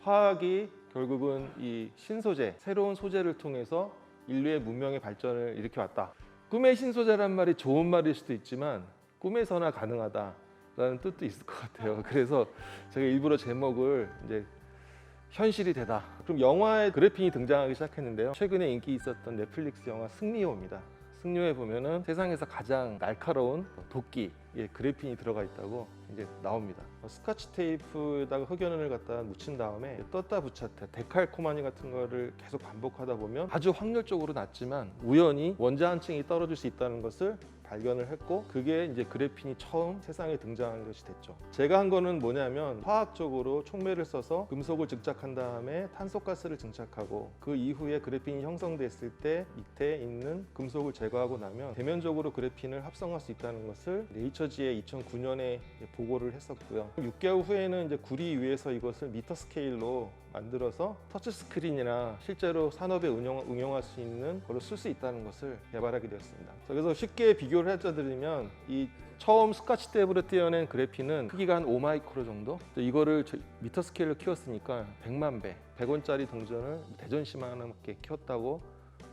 화학이 결국은 이 신소재, 새로운 소재를 통해서 인류의 문명의 발전을 일으켜왔다. 꿈의 신소재란 말이 좋은 말일 수도 있지만 꿈에서나 가능하다라는 뜻도 있을 것 같아요. 그래서 제가 일부러 제목을 이제 현실이 되다. 그럼 영화에 그래핀이 등장하기 시작했는데요. 최근에 인기 있었던 넷플릭스 영화 승리호입니다. 승리호에 보면은 세상에서 가장 날카로운 도끼에 그래핀이 들어가 있다고 이제 나옵니다. 스카치 테이프에다가 흑연을 갖다 묻힌 다음에 떴다 붙였다 데칼코마니 같은 거를 계속 반복하다 보면 아주 확률적으로 낮지만 우연히 원자 한 층이 떨어질 수 있다는 것을 발견을 했고, 그게 이제 그래핀이 처음 세상에 등장한 것이 됐죠. 제가 한 거는 뭐냐면 화학적으로 촉매를 써서 금속을 증착한 다음에 탄소가스를 증착하고 그 이후에 그래핀이 형성됐을 때 밑에 있는 금속을 제거하고 나면 대면적으로 그래핀을 합성할 수 있다는 것을 네이처지에 2009년에 보고를 했었고요. 6개월 후에는 이제 구리 위에서 이것을 미터 스케일로 만들어서 터치 스크린이나 실제로 산업에 응용할 수 있는 걸로 쓸 수 있다는 것을 개발하게 되었습니다. 그래서 쉽게 비교를 해드리면 이 처음 스카치 테이프로 떼어낸 그래핀은 크기가 한 5마이크로 정도? 이거를 미터 스케일로 키웠으니까 100만 배, 100원짜리 동전을 대전시만하게 키웠다고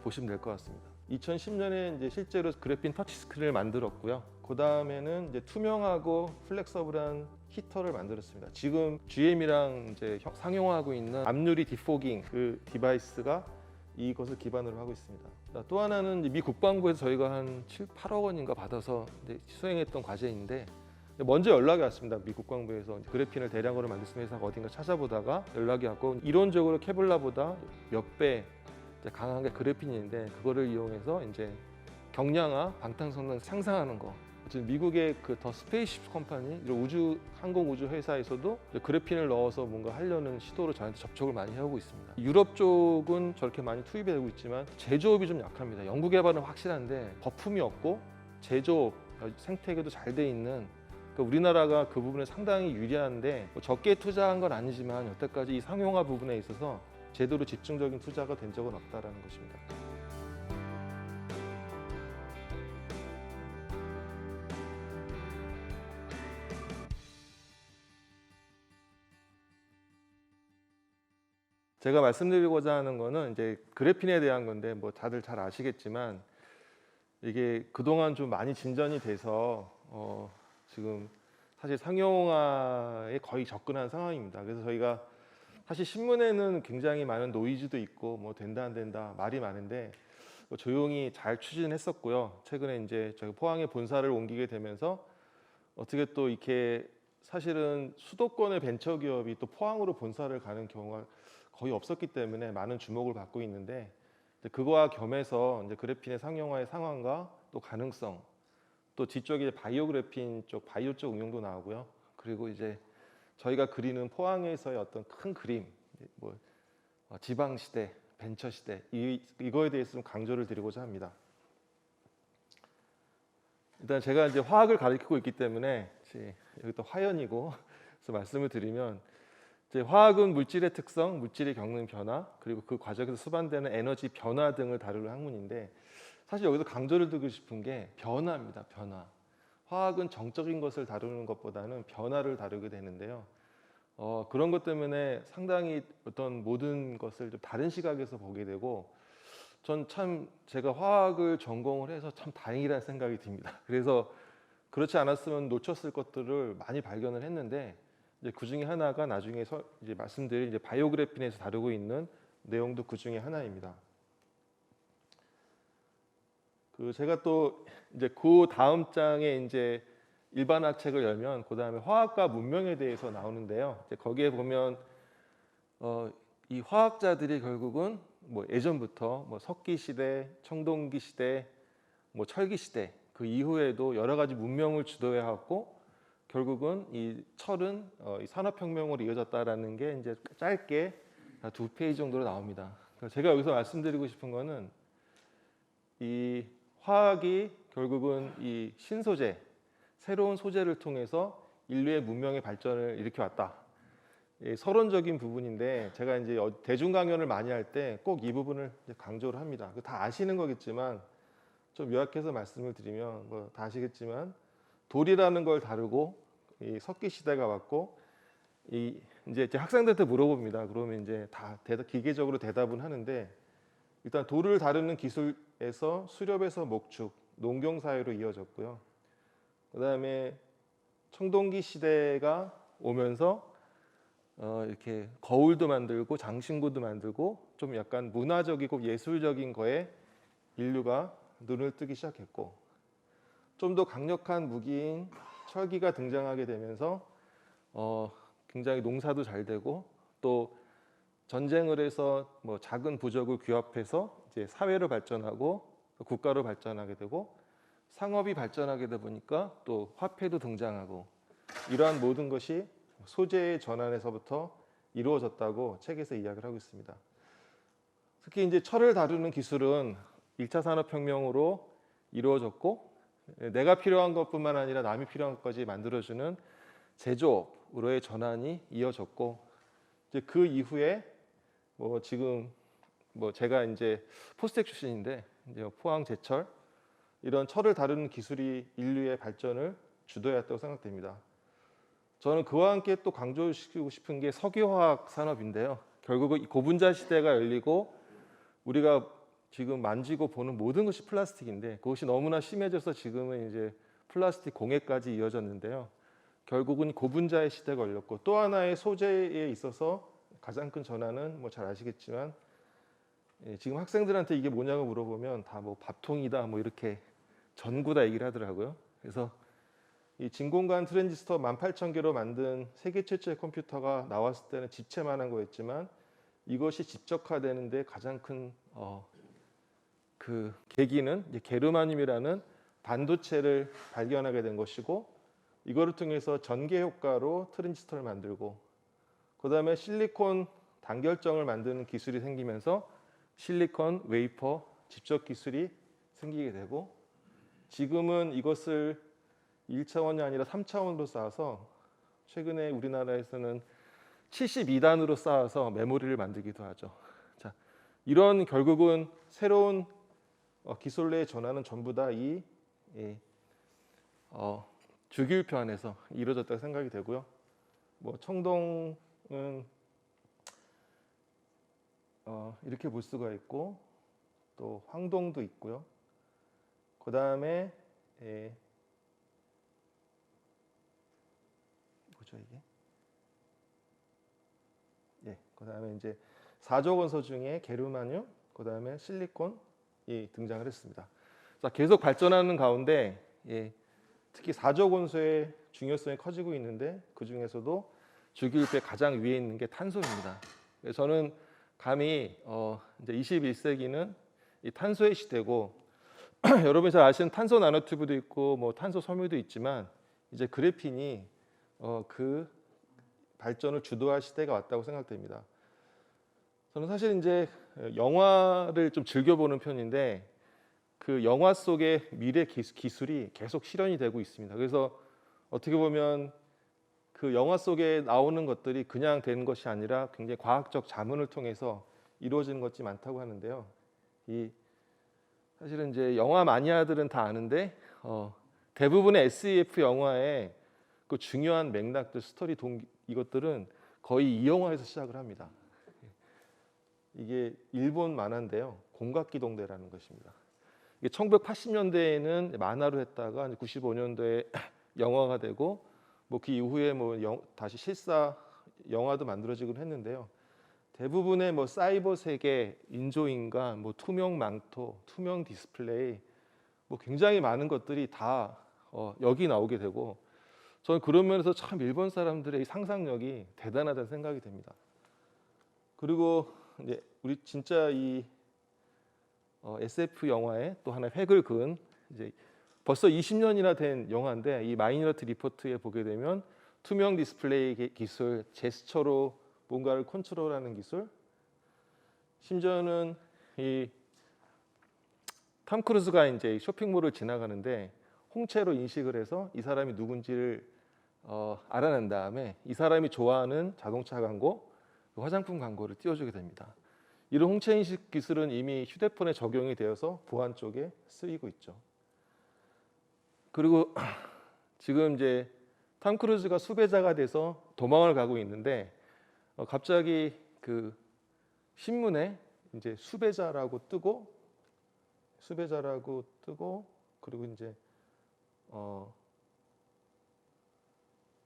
보시면 될 것 같습니다. 2010년에 이제 실제로 그래핀 터치 스크린을 만들었고요. 그 다음에는 이제 투명하고 플렉서블한 히터를 만들었습니다. 지금 GM이랑 이제 상용화하고 있는 앞유리 디포깅 그 디바이스가 이것을 기반으로 하고 있습니다. 또 하나는 미 국방부에서 저희가 한 7, 8억 원인가 받아서 수행했던 과제인데, 먼저 연락이 왔습니다. 미 국방부에서 그래핀을 대량으로 만들 수 있는 회사가 어딘가 찾아보다가 연락이 왔고, 이론적으로 케블라보다 몇 배 강한 게 그래핀인데 그거를 이용해서 이제 경량화 방탄소년을 상상하는 거. 지금 미국의 그 더 스페이스십 컴퍼니, 항공 우주 회사에서도 그래핀을 넣어서 뭔가 하려는 시도로 저한테 접촉을 많이 해오고 있습니다. 유럽 쪽은 저렇게 많이 투입이 되고 있지만 제조업이 좀 약합니다. 연구 개발은 확실한데 거품이 없고 제조업, 생태계도 잘 돼 있는, 그러니까 우리나라가 그 부분에 상당히 유리한데 적게 투자한 건 아니지만 여태까지 이 상용화 부분에 있어서 제대로 집중적인 투자가 된 적은 없다라는 것입니다. 제가 말씀드리고자 하는 거는 이제 그래핀에 대한 건데, 뭐 다들 잘 아시겠지만 이게 그동안 좀 많이 진전이 돼서 지금 사실 상용화에 거의 접근한 상황입니다. 그래서 저희가 사실 신문에는 굉장히 많은 노이즈도 있고 뭐 된다 안 된다 말이 많은데 조용히 잘 추진했었고요. 최근에 이제 저희 포항에 본사를 옮기게 되면서 어떻게 또 이렇게 사실은 수도권의 벤처기업이 또 포항으로 본사를 가는 경우가 거의 없었기 때문에 많은 주목을 받고 있는데, 그거와 겸해서 이제 그래핀의 상용화의 상황과 또 가능성, 또 뒤쪽에 바이오 그래핀 쪽, 바이오 쪽 응용도 나오고요. 그리고 이제 저희가 그리는 포항에서의 어떤 큰 그림, 뭐 지방 시대, 벤처 시대, 이거에 대해서 좀 강조를 드리고자 합니다. 일단 제가 이제 화학을 가르치고 있기 때문에 여기 또 화연이고, 그래서 말씀을 드리면 이제 화학은 물질의 특성, 물질이 겪는 변화, 그리고 그 과정에서 수반되는 에너지 변화 등을 다루는 학문인데, 사실 여기서 강조를 드리고 싶은 게 변화입니다. 변화. 화학은 정적인 것을 다루는 것보다는 변화를 다루게 되는데요. 그런 것 때문에 상당히 어떤 모든 것을 좀 다른 시각에서 보게 되고, 전 참 제가 화학을 전공을 해서 참 다행이라는 생각이 듭니다. 그래서 그렇지 않았으면 놓쳤을 것들을 많이 발견을 했는데, 이제 그 중에 하나가 나중에 이제 말씀드릴 이제 바이오 그래핀에서 다루고 있는 내용도 그 중에 하나입니다. 제가 또 이제 그 다음 장에 이제 일반학 책을 열면 그 다음에 화학과 문명에 대해서 나오는데요. 이제 거기에 보면 이 화학자들이 결국은 뭐 예전부터 뭐 석기 시대, 청동기 시대, 뭐 철기 시대 그 이후에도 여러 가지 문명을 주도해 왔고, 결국은 이 철은 이 산업혁명으로 이어졌다라는 게 이제 짧게 2페이지 정도로 나옵니다. 제가 여기서 말씀드리고 싶은 거는 이 화학이 결국은 이 신소재, 새로운 소재를 통해서 인류의 문명의 발전을 일으켜왔다. 서론적인 부분인데 제가 이제 대중 강연을 많이 할 때 꼭 이 부분을 강조를 합니다. 다 아시는 거겠지만 좀 요약해서 말씀을 드리면 뭐 다 아시겠지만 돌이라는 걸 다루고 이 석기 시대가 왔고 이 이제 학생들한테 물어봅니다. 그러면 이제 다 기계적으로 대답은 하는데 일단 돌을 다루는 기술에서 수렵에서 목축, 농경 사회로 이어졌고요. 그다음에 청동기 시대가 오면서 이렇게 거울도 만들고 장신구도 만들고 좀 약간 문화적이고 예술적인 거에 인류가 눈을 뜨기 시작했고 좀 더 강력한 무기인 철기가 등장하게 되면서 굉장히 농사도 잘 되고 또 전쟁을 해서 뭐 작은 부족을 규합해서 이제 사회로 발전하고 국가로 발전하게 되고 상업이 발전하게 되다 보니까 또 화폐도 등장하고 이러한 모든 것이 소재의 전환에서부터 이루어졌다고 책에서 이야기를 하고 있습니다. 특히 이제 철을 다루는 기술은 1차 산업혁명으로 이루어졌고 내가 필요한 것뿐만 아니라 남이 필요한 것까지 만들어주는 제조업으로의 전환이 이어졌고 이제 그 이후에 뭐 지금 뭐 제가 이제 포스텍 출신인데 이제 포항 제철 이런 철을 다루는 기술이 인류의 발전을 주도했다고 생각됩니다. 저는 그와 함께 또 강조시키고 싶은 게 석유화학 산업인데요. 결국은 고분자 시대가 열리고 우리가 지금 만지고 보는 모든 것이 플라스틱인데 그것이 너무나 심해져서 지금은 이제 플라스틱 공해까지 이어졌는데요. 결국은 고분자의 시대가 열렸고 또 하나의 소재에 있어서 가장 큰 전환은 뭐 잘 아시겠지만 지금 학생들한테 이게 뭐냐고 물어보면 다 뭐 밥통이다 뭐 이렇게 전구 다 얘기를 하더라고요. 그래서 이 진공관 트랜지스터 18,000개로 만든 세계 최초의 컴퓨터가 나왔을 때는 집채만한 거였지만 이것이 집적화되는데 가장 큰 그 계기는 이제 게르마늄이라는 반도체를 발견하게 된 것이고 이거를 통해서 전개 효과로 트랜지스터를 만들고 그다음에 실리콘 단결정을 만드는 기술이 생기면서 실리콘 웨이퍼 집적 기술이 생기게 되고 지금은 이것을 1차원이 아니라 3차원으로 쌓아서 최근에 우리나라에서는 72단으로 쌓아서 메모리를 만들기도 하죠. 자, 이런 결국은 새로운 기술의 전환은 전부 다 이 주기율표 안에서 이루어졌다고 생각이 되고요. 뭐 청동은 이렇게 볼 수가 있고 또 황동도 있고요. 그 다음에 뭐죠 이게? 그 다음에 이제 4조 원소 중에 게르마늄, 그 다음에 실리콘이 등장을 했습니다. 자, 계속 발전하는 가운데 특히 4조 원소의 중요성이 커지고 있는데 그 중에서도 주기율표의 가장 위에 있는 게 탄소입니다. 그래서 저는 감히 이제 21세기는 이 탄소의 시대고 여러분이 잘 아시는 탄소 나노튜브도 있고 뭐 탄소 섬유도 있지만 이제 그래핀이 그 발전을 주도할 시대가 왔다고 생각됩니다. 저는 사실 이제 영화를 좀 즐겨보는 편인데 그 영화 속의 미래 기술이 계속 실현이 되고 있습니다. 그래서 어떻게 보면 그 영화 속에 나오는 것들이 그냥 되는 것이 아니라 굉장히 과학적 자문을 통해서 이루어지는 것이 많다고 하는데요. 사실은 이제 영화 마니아들은 다 아는데 대부분의 SF 영화의 그 중요한 맥락들, 스토리 이것들은 거의 이 영화에서 시작을 합니다. 이게 일본 만화인데요. 공각기동대라는 것입니다. 이게 1980년대에는 만화로 했다가 95년도에 영화가 되고 뭐 그 이후에 뭐 다시 실사 영화도 만들어지곤 했는데요. 대부분의 뭐 사이버 세계, 인조인간, 뭐 투명 망토, 투명 디스플레이, 뭐 굉장히 많은 것들이 다 여기 나오게 되고 저는 그런 면에서 참 일본 사람들의 상상력이 대단하다는 생각이 됩니다. 그리고 이제 우리 진짜 이 SF 영화에 또 하나 획을 그은 이제 벌써 20년이나 된 영화인데 이 마이너리티 리포트에 보게 되면 투명 디스플레이 기술, 제스처로 뭔가를 컨트롤하는 기술, 심지어는 이 톰 크루즈가 이제 쇼핑몰을 지나가는데 홍채로 인식을 해서 이 사람이 누군지를 알아낸 다음에 이 사람이 좋아하는 자동차 광고, 화장품 광고를 띄워주게 됩니다. 이런 홍채 인식 기술은 이미 휴대폰에 적용이 되어서 보안 쪽에 쓰이고 있죠. 그리고 지금 이제 톰 크루즈가 수배자가 돼서 도망을 가고 있는데 갑자기 그 신문에 이제 수배자라고 뜨고 그리고 이제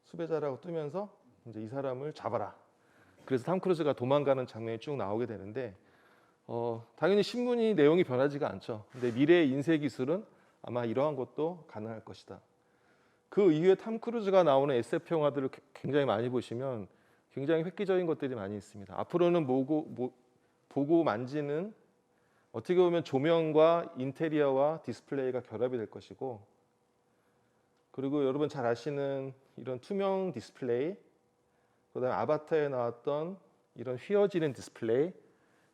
수배자라고 뜨면서 이제 이 사람을 잡아라. 그래서 탐 크루즈가 도망가는 장면이 쭉 나오게 되는데 당연히 신문이 내용이 변하지가 않죠. 근데 미래의 인쇄 기술은 아마 이러한 것도 가능할 것이다. 그 이후에 탐 크루즈가 나오는 SF 영화들을 굉장히 많이 보시면 굉장히 획기적인 것들이 많이 있습니다. 앞으로는 보고 만지는 어떻게 보면 조명과 인테리어와 디스플레이가 결합이 될 것이고, 그리고 여러분 잘 아시는 이런 투명 디스플레이, 그다음에 아바타에 나왔던 이런 휘어지는 디스플레이,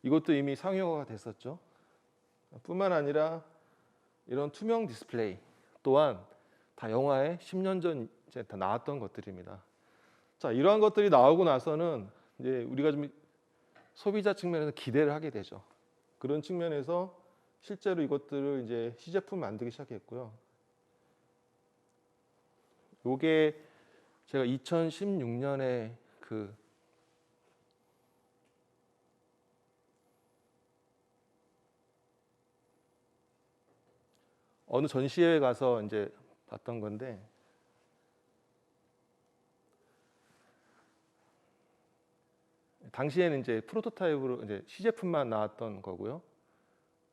이것도 이미 상용화가 됐었죠. 뿐만 아니라 이런 투명 디스플레이 또한 다 영화에 10년 전 이제 다 나왔던 것들입니다. 자, 이러한 것들이 나오고 나서는 이제 우리가 좀 소비자 측면에서 기대를 하게 되죠. 그런 측면에서 실제로 이것들을 이제 시제품 만들기 시작했고요. 요게 제가 2016년에 그 어느 전시회에 가서 이제 봤던 건데, 당시에는 이제 프로토타입으로 이제 시제품만 나왔던 거고요.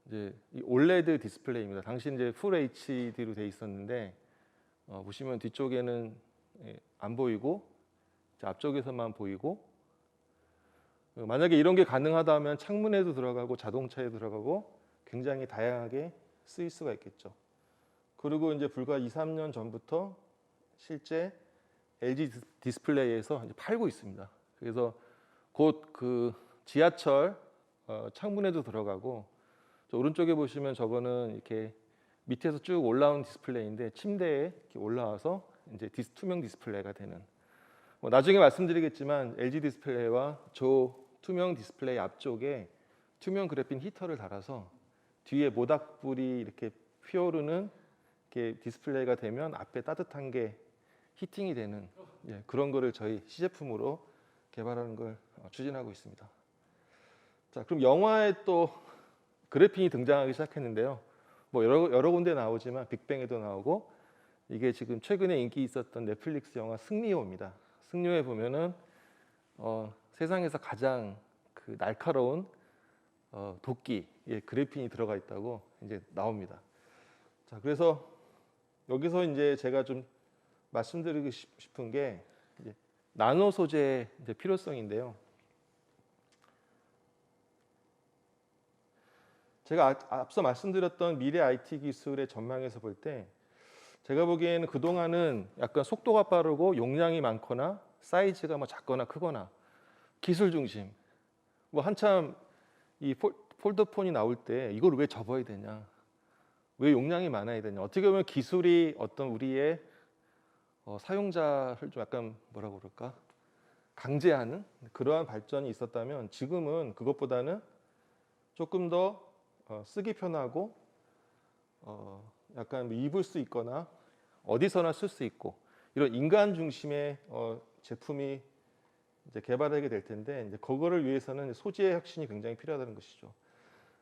이제 이 올레드 디스플레이입니다. 당시 이제 풀 HD로 돼 있었는데 보시면 뒤쪽에는 안 보이고 앞쪽에서만 보이고, 만약에 이런 게 가능하다면 창문에도 들어가고 자동차에 들어가고 굉장히 다양하게 쓰일 수가 있겠죠. 그리고 이제 불과 2, 3년 전부터 실제 LG 디스플레이에서 이제 팔고 있습니다. 그래서 곧 그 지하철 창문에도 들어가고, 오른쪽에 보시면 저거는 이렇게 밑에서 쭉 올라온 디스플레이인데 침대에 이렇게 올라와서 이제 투명 디스플레이가 되는. 나중에 말씀드리겠지만 LG 디스플레이와 저 투명 디스플레이 앞쪽에 투명 그래핀 히터를 달아서 뒤에 모닥불이 이렇게 피어오르는 이렇게 디스플레이가 되면 앞에 따뜻한 게 히팅이 되는, 그런 거를 저희 시제품으로 개발하는 걸 추진하고 있습니다. 자, 그럼 영화에 또 그래핀이 등장하기 시작했는데요. 뭐 여러 군데 나오지만 빅뱅에도 나오고, 이게 지금 최근에 인기 있었던 넷플릭스 영화 승리호입니다. 승리호에 보면은 세상에서 가장 그 날카로운 도끼에 그래핀이 들어가 있다고 이제 나옵니다. 자, 그래서 여기서 이제 제가 좀 말씀드리고 싶은 게 이제 나노 소재의 이제 필요성인데요. 제가 앞서 말씀드렸던 미래 IT 기술의 전망에서 볼 때 제가 보기에는 그동안은 약간 속도가 빠르고 용량이 많거나 사이즈가 뭐 작거나 크거나 기술 중심, 뭐 한참 이 폴더폰이 나올 때 이걸 왜 접어야 되냐, 왜 용량이 많아야 되냐, 어떻게 보면 기술이 어떤 우리의 사용자를 좀 약간 뭐라고 그럴까, 강제하는 그러한 발전이 있었다면, 지금은 그것보다는 조금 더 쓰기 편하고 약간 입을 수 있거나 어디서나 쓸 수 있고 이런 인간 중심의 제품이 이제 개발하게 될 텐데, 이제 그거를 위해서는 소재의 혁신이 굉장히 필요하다는 것이죠.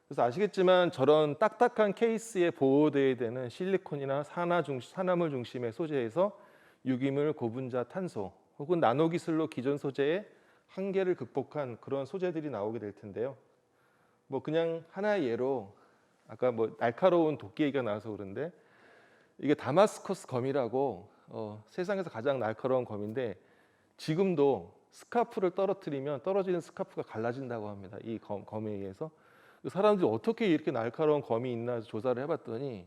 그래서 아시겠지만 저런 딱딱한 케이스에 보호되어야 되는 실리콘이나 산화물 중심의 소재에서 유기물, 고분자, 탄소 혹은 나노 기술로 기존 소재의 한계를 극복한 그런 소재들이 나오게 될 텐데요. 뭐 그냥 하나의 예로 아까 뭐 날카로운 도끼 얘기가 나와서 그런데, 이게 다마스커스 검이라고 세상에서 가장 날카로운 검인데, 지금도 스카프를 떨어뜨리면 떨어지는 스카프가 갈라진다고 합니다. 이 검에 의해서. 사람들이 어떻게 이렇게 날카로운 검이 있나 해서 조사를 해봤더니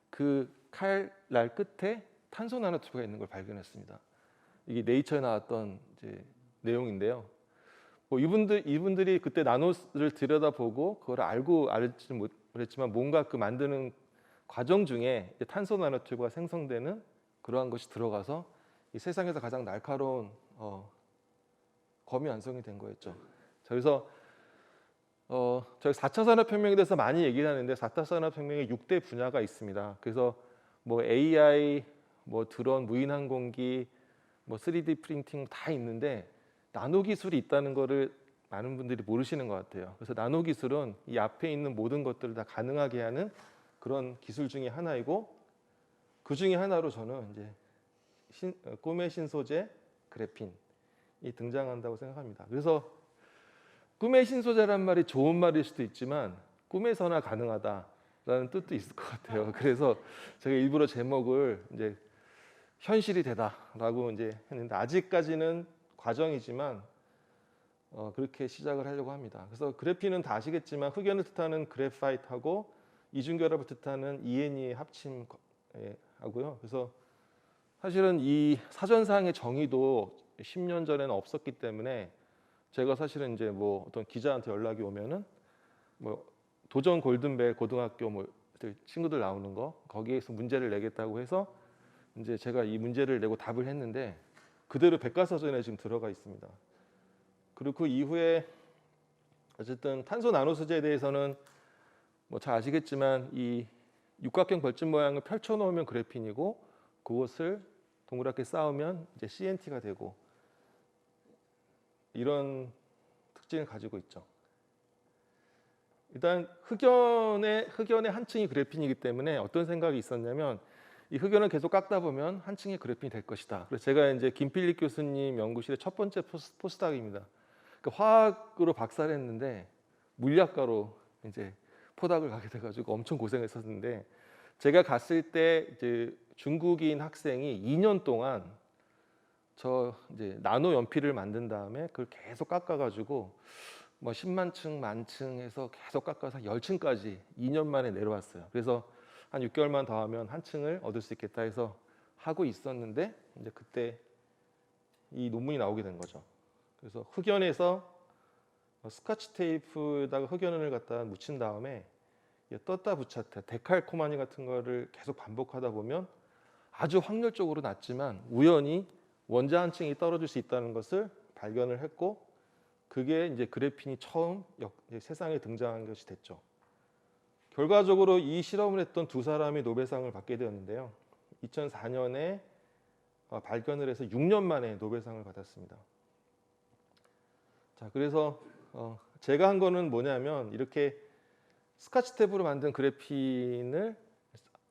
그 칼날 끝에 탄소 나노튜브가 있는 걸 발견했습니다. 이게 네이처에 나왔던 이제 내용인데요. 뭐 이분들이 그때 나노를 들여다보고 그걸 알지는 못했지만 뭔가 그 만드는 과정 중에 탄소 나노튜브가 생성되는 그러한 것이 들어가서 이 세상에서 가장 날카로운 검이 완성이 된 거였죠. 그래서 저희 4차 산업혁명에 대해서 많이 얘기를 하는데 4차 산업혁명의 6대 분야가 있습니다. 그래서 뭐 AI, 뭐 드론, 무인항공기, 뭐 3D 프린팅 다 있는데 나노 기술이 있다는 거를 많은 분들이 모르시는 것 같아요. 그래서 나노 기술은 이 앞에 있는 모든 것들을 다 가능하게 하는 그런 기술 중에 하나이고, 그 중에 하나로 저는 이제 꿈의 신소재 그래핀이 등장한다고 생각합니다. 그래서 꿈의 신소재란 말이 좋은 말일 수도 있지만 꿈에서나 가능하다라는 뜻도 있을 것 같아요. 그래서 제가 일부러 제목을 이제 현실이 되다라고 이제 했는데, 아직까지는 과정이지만 그렇게 시작을 하려고 합니다. 그래서 그래핀은 다 아시겠지만 흑연을 뜻하는 그래파이트하고 이중결합을 뜻하는 ENE의 합침하고요. 그래서 사실은 이 사전상의 정의도 10년 전에는 없었기 때문에 제가 사실은 이제 뭐 어떤 기자한테 연락이 오면은 뭐 도전 골든벨 고등학교 뭐 친구들 나오는 거 거기에서 문제를 내겠다고 해서 이제 제가 이 문제를 내고 답을 했는데 그대로 백과사전에 지금 들어가 있습니다. 그리고 그 이후에 어쨌든 탄소 나노 소재에 대해서는 뭐 잘 아시겠지만 이 육각형 벌집 모양을 펼쳐 놓으면 그래핀이고, 그것을 동그랗게 쌓으면 이제 CNT가 되고, 이런 특징을 가지고 있죠. 일단 흑연의 한 층이 그래핀이기 때문에 어떤 생각이 있었냐면, 이 흑연을 계속 깎다 보면 한 층의 그래핀이 될 것이다. 그래서 제가 이제 김필립 교수님 연구실의 첫 번째 포스닥입니다. 그러니까 화학으로 박사를 했는데 물리학과로 이제 포닥을 가게 돼가지고 엄청 고생했었는데, 제가 갔을 때 이제 중국인 학생이 2년 동안 저 이제 나노 연필을 만든 다음에 그걸 계속 깎아가지고 뭐 10만 층, 만 층 해서 계속 깎아서 10층까지 2년 만에 내려왔어요. 그래서 한 6개월만 더 하면 한 층을 얻을 수 있겠다 해서 하고 있었는데, 이제 그때 이 논문이 나오게 된 거죠. 그래서 흑연에서 스카치 테이프에다가 흑연을 갖다 묻힌 다음에 떴다 붙였다 데칼코마니 같은 거를 계속 반복하다 보면 아주 확률적으로 낮지만 우연히 원자 한 층이 떨어질 수 있다는 것을 발견을 했고, 그게 이제 그래핀이 처음 세상에 등장한 것이 됐죠. 결과적으로 이 실험을 했던 두 사람이 노벨상을 받게 되었는데요. 2004년에 발견을 해서 6년 만에 노벨상을 받았습니다. 자, 그래서 제가 한 거는 뭐냐면, 이렇게 스카치 탭으로 만든 그래핀을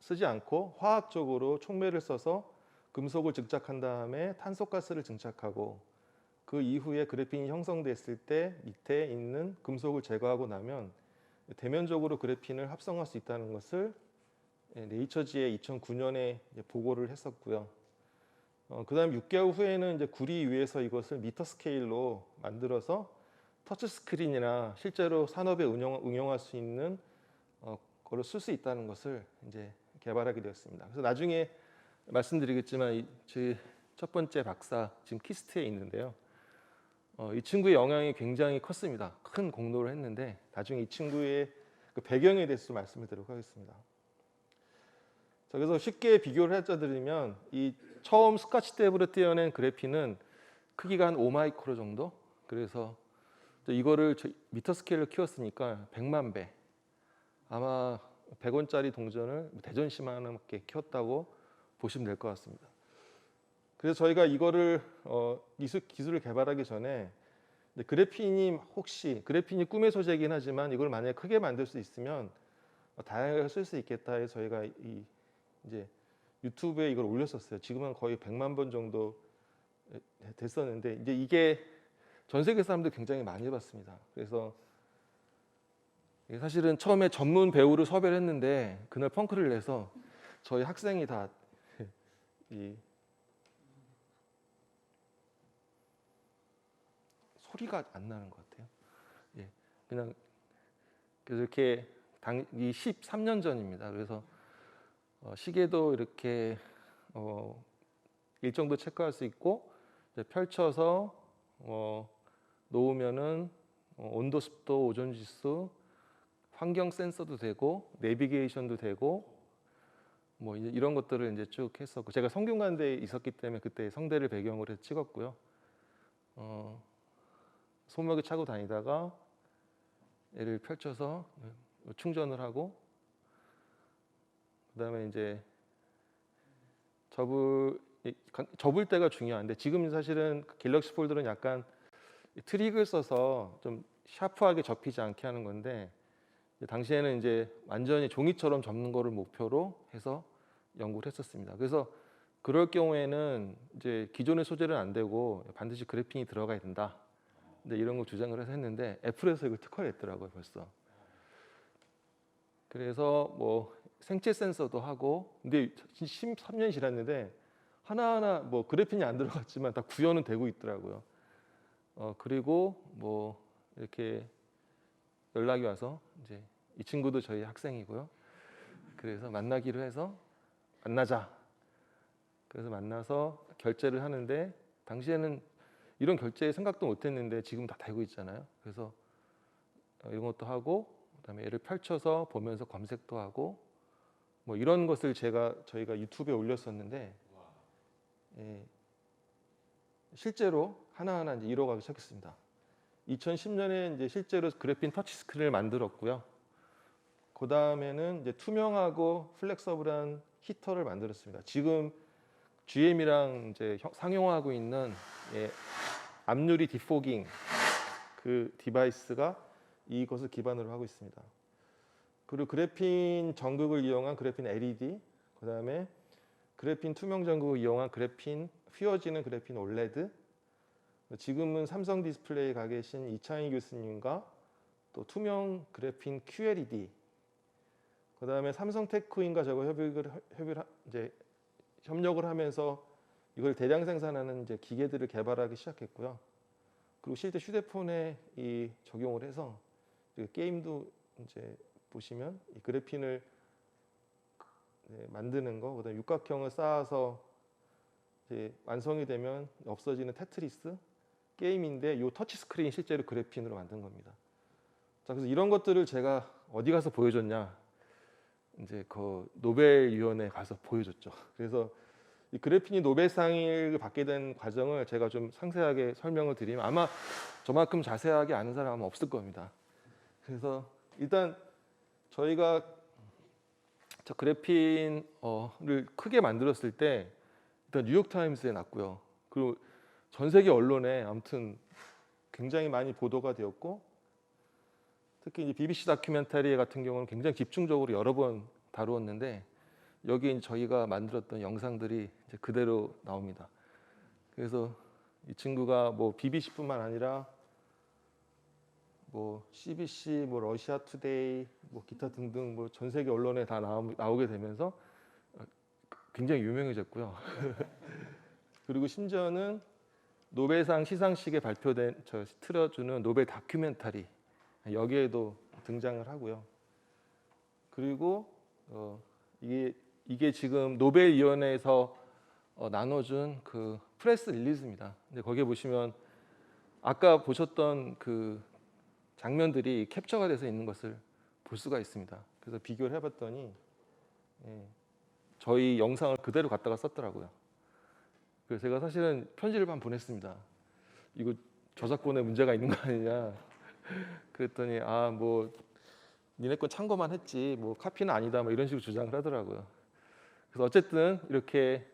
쓰지 않고 화학적으로 촉매를 써서 금속을 증착한 다음에 탄소가스를 증착하고, 그 이후에 그래핀이 형성됐을 때 밑에 있는 금속을 제거하고 나면 대면적으로 그래핀을 합성할 수 있다는 것을 네이처지에 2009년에 보고를 했었고요. 그다음 6개월 후에는 이제 구리 위에서 이것을 미터 스케일로 만들어서 터치 스크린이나 실제로 산업에 응용할 수 있는 거를 쓸 수 있다는 것을 이제 개발하게 되었습니다. 그래서 나중에 말씀드리겠지만 제 첫 번째 박사 지금 키스트에 있는데요. 이 친구의 영향이 굉장히 컸습니다. 큰 공로를 했는데 나중에 이 친구의 그 배경에 대해서 말씀을 드리도록 하겠습니다. 자, 그래서 쉽게 비교를 해드리면 이 처음 스카치 탭으로 떼어낸 그래핀은 크기가 한 5마이크로 정도. 그래서 이거를 미터 스케일로 키웠으니까 100만 배. 아마 100원짜리 동전을 대전시만하게 키웠다고 보시면 될 것 같습니다. 그래서 저희가 이거를 기술을 개발하기 전에 그래핀이 꿈의 소재이긴 하지만 이걸 만약에 크게 만들 수 있으면 다양하게 쓸 수 있겠다 해서 저희가 이제 유튜브에 이걸 올렸었어요. 지금은 거의 100만 번 정도 됐었는데, 이제 이게 전 세계 사람들 굉장히 많이 해봤습니다. 그래서 사실은 처음에 전문 배우를 섭외를 했는데 그날 펑크를 내서 저희 학생이 다 소리가 안 나는 것 같아요. 예, 그냥 그래서 이렇게 이 13년 전입니다. 그래서 시계도 이렇게 일정도 체크할 수 있고, 펼쳐서 놓으면은 온도, 습도, 오존 지수, 환경 센서도 되고 내비게이션도 되고 뭐 이런 것들을 이제 쭉 했었고, 제가 성균관대에 있었기 때문에 그때 성대를 배경으로 해서 찍었고요. 손목에 차고 다니다가 얘를 펼쳐서 충전을 하고, 그다음에 이제 접을 때가 중요한데, 지금 사실은 갤럭시 폴드는 약간 트릭을 써서 좀 샤프하게 접히지 않게 하는 건데 당시에는 이제 완전히 종이처럼 접는 거를 목표로 해서 연구를 했었습니다. 그래서 그럴 경우에는 이제 기존의 소재는 안 되고 반드시 그래핀이 들어가야 된다. 근데 이런 걸 주장을 해서 했는데 애플에서 이걸 특허했더라고요 벌써. 그래서 뭐 생체 센서도 하고 근데 13년이 지났는데 하나하나 뭐 그래핀이 안 들어갔지만 다 구현은 되고 있더라고요. 그리고 뭐 이렇게 연락이 와서 이제 이 친구도 저희 학생이고요. 그래서 만나기로 해서 만나자. 그래서 만나서 결제를 하는데 당시에는 이런 결제 생각도 못했는데 지금 다 되고 있잖아요. 그래서 이런 것도 하고 그다음에 얘를 펼쳐서 보면서 검색도 하고 뭐 이런 것을 저희가 유튜브에 올렸었는데 예, 실제로 하나하나 이제 이뤄가기 시작했습니다. 2010년에 이제 실제로 그래핀 터치 스크린을 만들었고요. 그 다음에는 이제 투명하고 플렉서블한 히터를 만들었습니다. 지금 GM이랑 이제 상용화하고 있는 앞유리 디포깅 그 디바이스가 이것을 기반으로 하고 있습니다. 그리고 그래핀 전극을 이용한 그래핀 LED, 그 다음에 그래핀 투명 전극을 이용한 그래핀 휘어지는 그래핀 올레드. 지금은 삼성 디스플레이 가 계신 이창희 교수님과 또 투명 그래핀 QLED. 그 다음에 삼성 테크인과 저거 협력을 하면서 이걸 대량 생산하는 이제 기계들을 개발하기 시작했고요. 그리고 실제 휴대폰에 이 적용을 해서 게임도 이제 보시면 이 그래핀을 만드는 거, 그다음에 육각형을 쌓아서 이제 완성이 되면 없어지는 테트리스 게임인데 이 터치 스크린 실제로 그래핀으로 만든 겁니다. 자, 그래서 이런 것들을 제가 어디 가서 보여줬냐? 이제 그 노벨위원회에 가서 보여줬죠. 그래서 이 그래핀이 노벨상을 받게 된 과정을 제가 좀 상세하게 설명을 드리면 아마 저만큼 자세하게 아는 사람은 없을 겁니다. 그래서 일단 저희가 저 그래핀을 크게 만들었을 때 일단 뉴욕타임스에 났고요. 그리고 전 세계 언론에 아무튼 굉장히 많이 보도가 되었고 특히 이제 BBC 다큐멘터리 같은 경우는 굉장히 집중적으로 여러 번 다루었는데 여기 저희가 만들었던 영상들이 이제 그대로 나옵니다. 그래서 이 친구가 뭐 BBC뿐만 아니라 뭐 CBC, 뭐 러시아 투데이, 뭐 기타 등등 뭐 전 세계 언론에 다 나오게 되면서 굉장히 유명해졌고요. 그리고 심지어는 노벨상 시상식에 발표된 틀어주는 노벨 다큐멘터리 여기에도 등장을 하고요. 그리고 이게 지금 노벨위원회에서 나눠준 그 프레스 릴리즈입니다. 근데 거기에 보시면 아까 보셨던 그 장면들이 캡처가 돼서 있는 것을 볼 수가 있습니다. 그래서 비교를 해봤더니 저희 영상을 그대로 갖다가 썼더라고요. 그래서 제가 사실은 편지를 한 번 보냈습니다. 이거 저작권에 문제가 있는 거 아니냐. 그랬더니 뭐 니네 건 참고만 했지 뭐 카피는 아니다 뭐 이런 식으로 주장을 하더라고요. 그래서 어쨌든 이렇게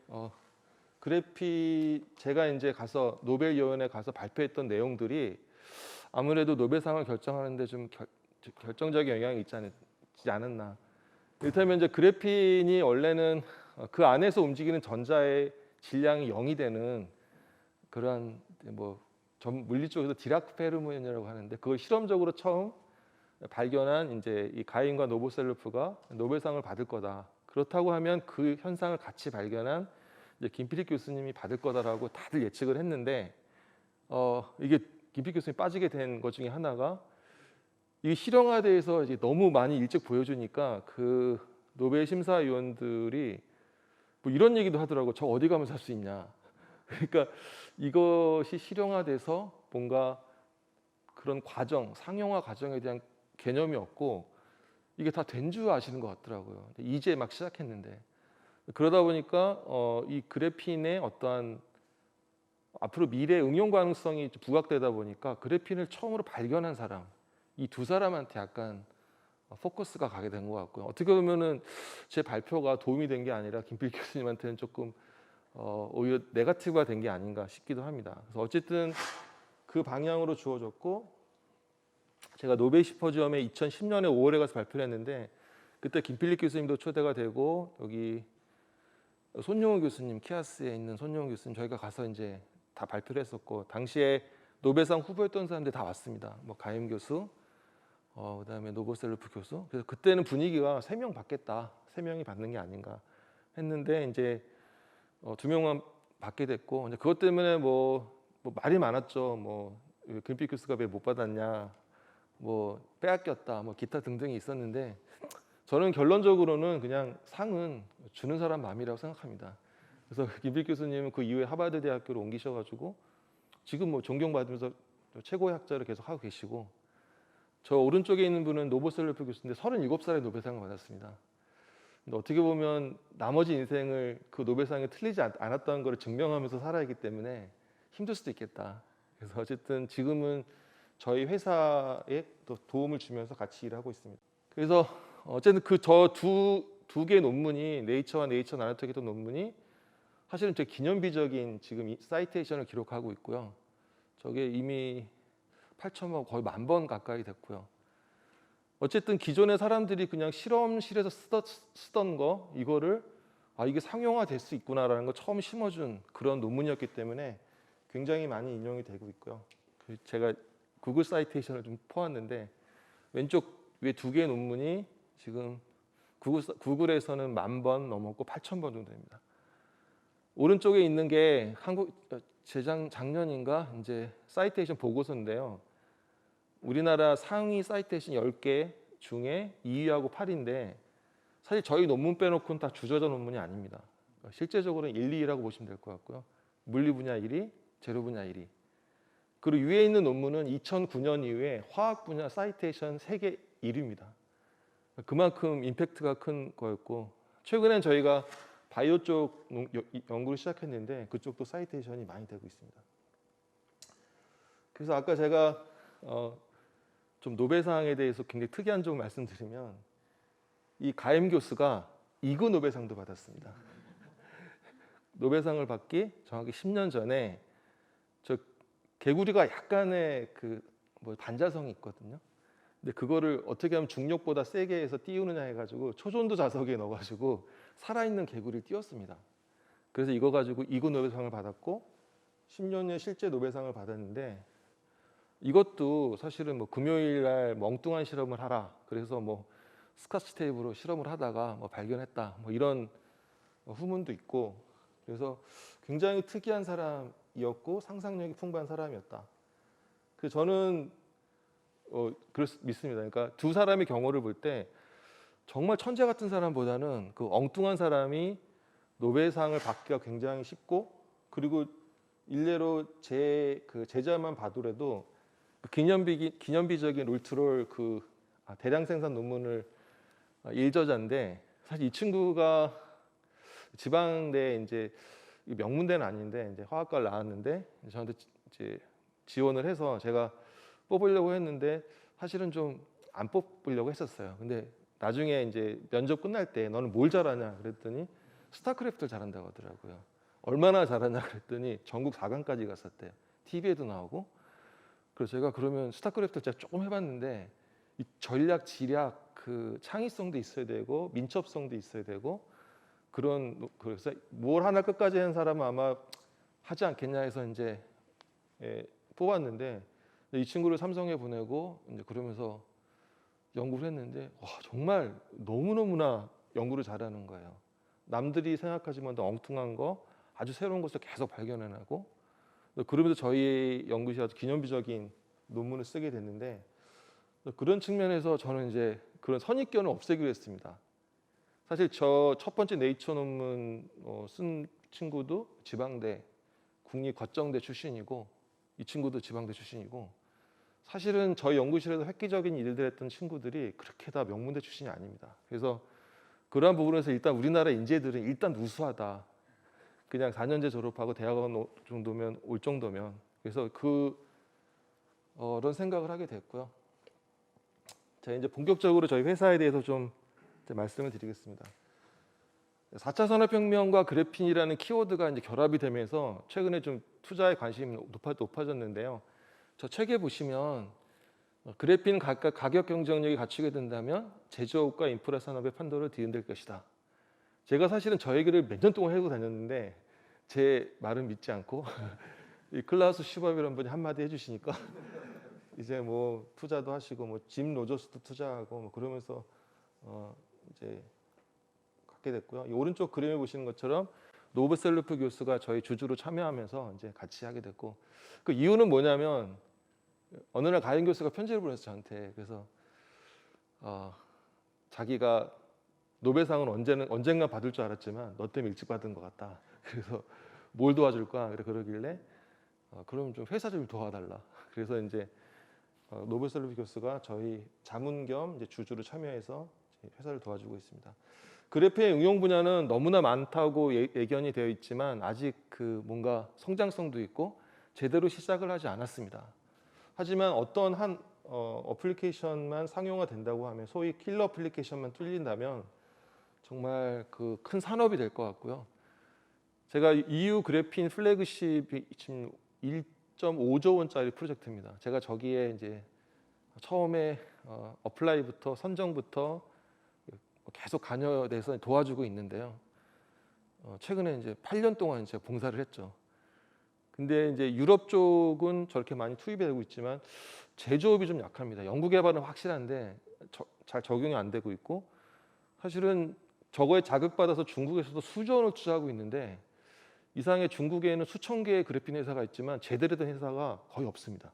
그래피 제가 이제 가서 노벨위원회 가서 발표했던 내용들이 아무래도 노벨상을 결정하는데 좀 결정적인 영향이 있지 않았나. 이를테면 이제 그래핀이 원래는 그 안에서 움직이는 전자의 질량이 0이 되는 그러한 뭐 물리 쪽에서 디라크 페르미온이라고 하는데 그걸 실험적으로 처음 발견한 이제 이 가인과 노보셀로프가 노벨상을 받을 거다. 그렇다고 하면 그 현상을 같이 발견한 이제 김필익 교수님이 받을 거다라고 다들 예측을 했는데 이게 김필익 교수님이 빠지게 된 것 중에 하나가 이 실용화돼서 이제 너무 많이 일찍 보여주니까 그 노벨 심사위원들이 뭐 이런 얘기도 하더라고. 저 어디 가면 살 수 있냐. 그러니까 이것이 실용화돼서 뭔가 그런 과정, 상용화 과정에 대한 개념이 없고 이게 다 된 줄 아시는 것 같더라고요. 이제 막 시작했는데 그러다 보니까 이 그래핀의 어떠한 앞으로 미래 응용 가능성이 부각되다 보니까 그래핀을 처음으로 발견한 사람 이 두 사람한테 약간 포커스가 가게 된 것 같고요. 어떻게 보면은 제 발표가 도움이 된 게 아니라 김필 교수님한테는 조금 오히려 네거티브가 된 게 아닌가 싶기도 합니다. 그래서 어쨌든 그 방향으로 주어졌고 제가 노베이 심포지엄에 2010년에 5월에 가서 발표를 했는데 그때 김필립 교수님도 초대가 되고 여기 손용우 교수님 키아스에 있는 손용우 교수님 저희가 가서 이제 다 발표를 했었고 당시에 노벨상 후보였던 사람들 다 왔습니다. 뭐 가임 교수, 그다음에 노보셀로프 교수. 그래서 그때는 분위기가 3명 받겠다, 3명이 받는 게 아닌가 했는데 이제 2명만 받게 됐고 이제 그것 때문에 뭐 말이 많았죠. 뭐 김필립 교수가 왜 못 받았냐, 뭐 빼앗겼다, 뭐 기타 등등이 있었는데 저는 결론적으로는 그냥 상은 주는 사람 마음이라고 생각합니다. 그래서 김필립 교수님은 그 이후에 하버드 대학교로 옮기셔가지고 지금 뭐 존경받으면서 최고의 학자를 계속 하고 계시고 저 오른쪽에 있는 분은 노보셀로프 교수인데 37살에 노벨상을 받았습니다. 근데 어떻게 보면 나머지 인생을 그 노벨상에 틀리지 않았다는 걸 증명하면서 살아있기 때문에 힘들 수도 있겠다. 그래서 어쨌든 지금은 저희 회사에 또 도움을 주면서 같이 일하고 있습니다. 그래서 어쨌든 그 저 두 개의 논문이 네이처와 네이처 나노텍 했던 논문이 사실은 제 기념비적인 지금 이 사이테이션을 기록하고 있고요. 저게 이미 8천만 거의 10,000번 가까이 됐고요. 어쨌든 기존의 사람들이 그냥 실험실에서 쓰던 거 이거를 이게 상용화 될 수 있구나라는 거 처음 심어준 그런 논문이었기 때문에 굉장히 많이 인용이 되고 있고요. 제가 구글 사이테이션을 좀 퍼왔는데 왼쪽 위에 2개의 논문이 지금 구글에서는 10,000번 넘었고 8,000번 정도 됩니다. 오른쪽에 있는 게 한국 작년인가 이제 사이테이션 보고서인데요. 우리나라 상위 사이테이션 10개 중에 2위하고 8위인데 사실 저희 논문 빼놓고는 다 주저자 논문이 아닙니다. 실제적으로는 1, 2위라고 보시면 될 것 같고요. 물리 분야 1위, 재료 분야 1위. 그리고 위에 있는 논문은 2009년 이후에 화학 분야 사이테이션 세계 1위입니다. 그만큼 임팩트가 큰 거였고 최근엔 저희가 바이오 쪽 연구를 시작했는데 그쪽도 사이테이션이 많이 되고 있습니다. 그래서 아까 제가 좀 노벨상에 대해서 굉장히 특이한 점 말씀드리면 이 가임 교수가 이그 노벨상도 받았습니다. 노벨상을 받기 정확히 10년 전에 저 개구리가 약간의 그 뭐 반자성이 있거든요. 근데 그거를 어떻게 하면 중력보다 세게 해서 띄우느냐 해가지고 초전도 자석에 넣어가지고 살아있는 개구리를 띄웠습니다. 그래서 이거 가지고 이그 노벨상을 받았고 10년 후에 실제 노벨상을 받았는데 이것도 사실은 뭐 금요일 날 멍뚱한 실험을 하라. 그래서 뭐 스카치 테이프로 실험을 하다가 뭐 발견했다. 뭐 이런 후문도 있고 그래서 굉장히 특이한 사람이었고 상상력이 풍부한 사람이었다. 그래서 저는 믿습니다. 그러니까 두 사람의 경우를 볼 때 정말 천재 같은 사람보다는 그 엉뚱한 사람이 노벨상을 받기가 굉장히 쉽고 그리고 일례로 제 그 제자만 봐더라도 기념비적인 울트롤 대량 생산 논문을 일저자인데 사실 이 친구가 지방대 이제 명문대는 아닌데 이제 화학과를 나왔는데 저한테 이제 지원을 해서 제가 뽑으려고 했는데 사실은 좀 안 뽑으려고 했었어요. 근데 나중에 이제 면접 끝날 때 너는 뭘 잘하냐 그랬더니 스타크래프트를 잘한다고 하더라고요. 얼마나 잘하냐 그랬더니 전국 4강까지 갔었대요. TV에도 나오고. 그래서 제가 그러면 스타크래프트 제가 조금 해봤는데 이 전략, 지략, 그 창의성도 있어야 되고 민첩성도 있어야 되고 그래서 뭘 하나 끝까지 한 사람은 아마 하지 않겠냐 해서 이제 뽑았는데 이 친구를 삼성에 보내고 이제 그러면서 연구를 했는데 와, 정말 너무너무나 연구를 잘하는 거예요. 남들이 생각하지만 더 엉뚱한 거 아주 새로운 것을 계속 발견해내고 그러면서 저희 연구실에 아주 기념비적인 논문을 쓰게 됐는데 그런 측면에서 저는 이제 그런 선입견을 없애기로 했습니다. 사실 저 첫 번째 네이처 논문 쓴 친구도 지방대 국립과정대 출신이고 이 친구도 지방대 출신이고 사실은 저희 연구실에서 획기적인 일들 했던 친구들이 그렇게 다 명문대 출신이 아닙니다. 그래서 그러한 부분에서 일단 우리나라 인재들은 일단 우수하다. 그냥 4년제 졸업하고 대학원 정도면 올 정도면 그래서 그런 생각을 하게 됐고요. 자, 이제 본격적으로 저희 회사에 대해서 좀 말씀을 드리겠습니다. 4차 산업혁명과 그래핀이라는 키워드가 이제 결합이 되면서 최근에 좀 투자의 관심이 높아졌는데요. 저 책에 보시면 그래핀 각각 가격 경쟁력이 갖추게 된다면 제조업과 인프라 산업의 판도를 뒤흔들 것이다. 제가 사실은 저 얘기를 몇 년 동안 하고 다녔는데 제 말은 믿지 않고 이 클라우스 슈밥이라는 분이 한마디 해주시니까 이제 뭐 투자도 하시고 뭐 짐 로저스도 투자하고 뭐 그러면서 이제 갖게 됐고요. 이 오른쪽 그림에 보시는 것처럼 노브셀루프 교수가 저희 주주로 참여하면서 이제 같이 하게 됐고 그 이유는 뭐냐면 어느 날 가인 교수가 편지를 보냈어 저한테. 그래서 자기가 노벨상은 언젠가 받을 줄 알았지만 너 때문에 일찍 받은 것 같다. 그래서 뭘 도와줄까? 그러길래 그럼 좀 회사 좀 도와달라. 그래서 이제 노벨셀루프 교수가 저희 자문 겸 이제 주주로 참여해서 회사를 도와주고 있습니다. 그래프의 응용 분야는 너무나 많다고 예견이 되어 있지만 아직 그 뭔가 성장성도 있고 제대로 시작을 하지 않았습니다. 하지만 어떤 한 어플리케이션만 상용화 된다고 하면 소위 킬러 어플리케이션만 뚫린다면 정말 그 큰 산업이 될 것 같고요. 제가 EU 그래핀 플래그십이 지금 1.5조 원짜리 프로젝트입니다. 제가 저기에 이제 처음에 어플라이부터 선정부터 계속 관여돼서 도와주고 있는데요. 최근에 이제 8년 동안 이제 봉사를 했죠. 근데 이제 유럽 쪽은 저렇게 많이 투입이 되고 있지만 제조업이 좀 약합니다. 연구개발은 확실한데 잘 적용이 안 되고 있고 사실은 저거에 자극받아서 중국에서도 수조 원을 투자하고 있는데 이상하게 중국에는 수천 개의 그래핀 회사가 있지만 제대로 된 회사가 거의 없습니다.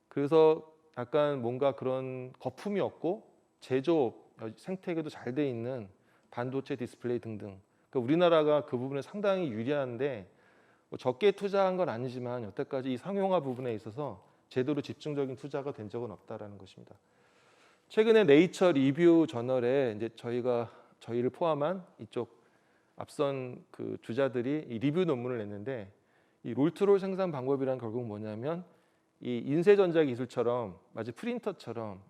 그래서 약간 뭔가 그런 거품이 없고 제조업, 생태계도 잘 돼 있는 반도체 디스플레이 등등 그러니까 우리나라가 그 부분에 상당히 유리한데 뭐 적게 투자한 건 아니지만 여태까지 이 상용화 부분에 있어서 제대로 집중적인 투자가 된 적은 없다라는 것입니다. 최근에 네이처 리뷰 저널에 이제 저희를 포함한 이쪽 앞선 그 주자들이 이 리뷰 논문을 냈는데 이 롤트롤 생산 방법이란 결국 뭐냐면 이 인쇄전자 기술처럼 마치 프린터처럼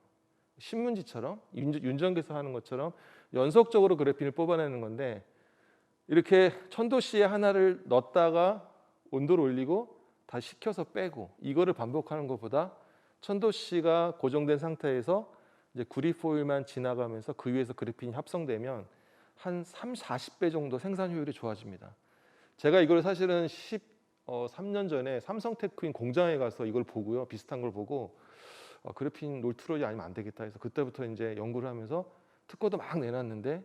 신문지처럼 윤전기에서 하는 것처럼 연속적으로 그래핀을 뽑아내는 건데 이렇게 1000도씨에 하나를 넣었다가 온도를 올리고 다시 식혀서 빼고 이거를 반복하는 것보다 1000도씨가 고정된 상태에서 이제 구리포일만 지나가면서 그 위에서 그래핀이 합성되면 한 40배 정도 생산 효율이 좋아집니다. 제가 이걸 사실은 13년 전에 삼성테크인 공장에 가서 이걸 보고요. 비슷한 걸 보고 그래핀 롤트롤이 아니면 안 되겠다 해서 그때부터 이제 연구를 하면서 특허도 막 내놨는데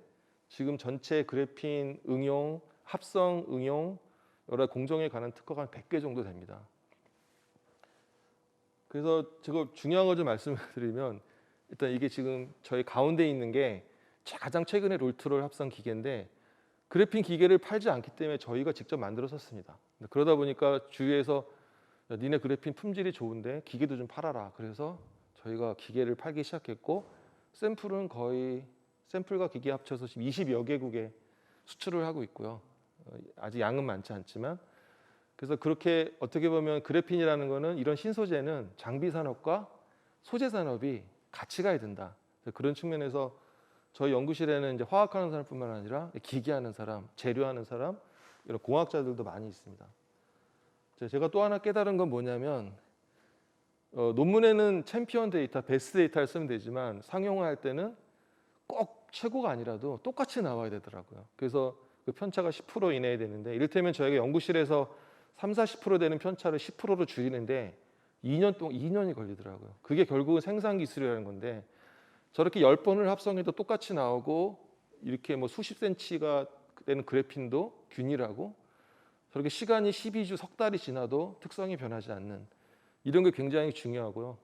지금 전체 그래핀 응용, 합성 응용 여러 공정에 관한 특허가 한 100개 정도 됩니다. 그래서 제가 중요한 걸 좀 말씀드리면 일단 이게 지금 저희 가운데 있는 게 가장 최근에 롤트롤 합성 기계인데 그래핀 기계를 팔지 않기 때문에 저희가 직접 만들어 썼습니다. 그러다 보니까 주위에서 야, 니네 그래핀 품질이 좋은데 기계도 좀 팔아라. 그래서 저희가 기계를 팔기 시작했고 샘플은 거의 샘플과 기계 합쳐서 지금 20여 개국에 수출을 하고 있고요. 아직 양은 많지 않지만 그래서 그렇게 어떻게 보면 그래핀이라는 거는 이런 신소재는 장비 산업과 소재 산업이 같이 가야 된다. 그런 측면에서 저희 연구실에는 이제 화학하는 사람뿐만 아니라 기계하는 사람, 재료하는 사람 이런 공학자들도 많이 있습니다. 제가 또 하나 깨달은 건 뭐냐면 논문에는 챔피언 데이터, 베스트 데이터를 쓰면 되지만 상용화할 때는 꼭 최고가 아니라도 똑같이 나와야 되더라고요. 그래서 그 편차가 10% 이내에 되는데 이를테면 저희가 연구실에서 30-40% 되는 편차를 10%로 줄이는데 2년이 걸리더라고요. 그게 결국은 생산 기술이라는 건데 저렇게 10번을 합성해도 똑같이 나오고 이렇게 뭐 수십 센치가 되는 그래핀도 균일하고 저렇게 시간이 12주, 석 달이 지나도 특성이 변하지 않는 이런 게 굉장히 중요하고요.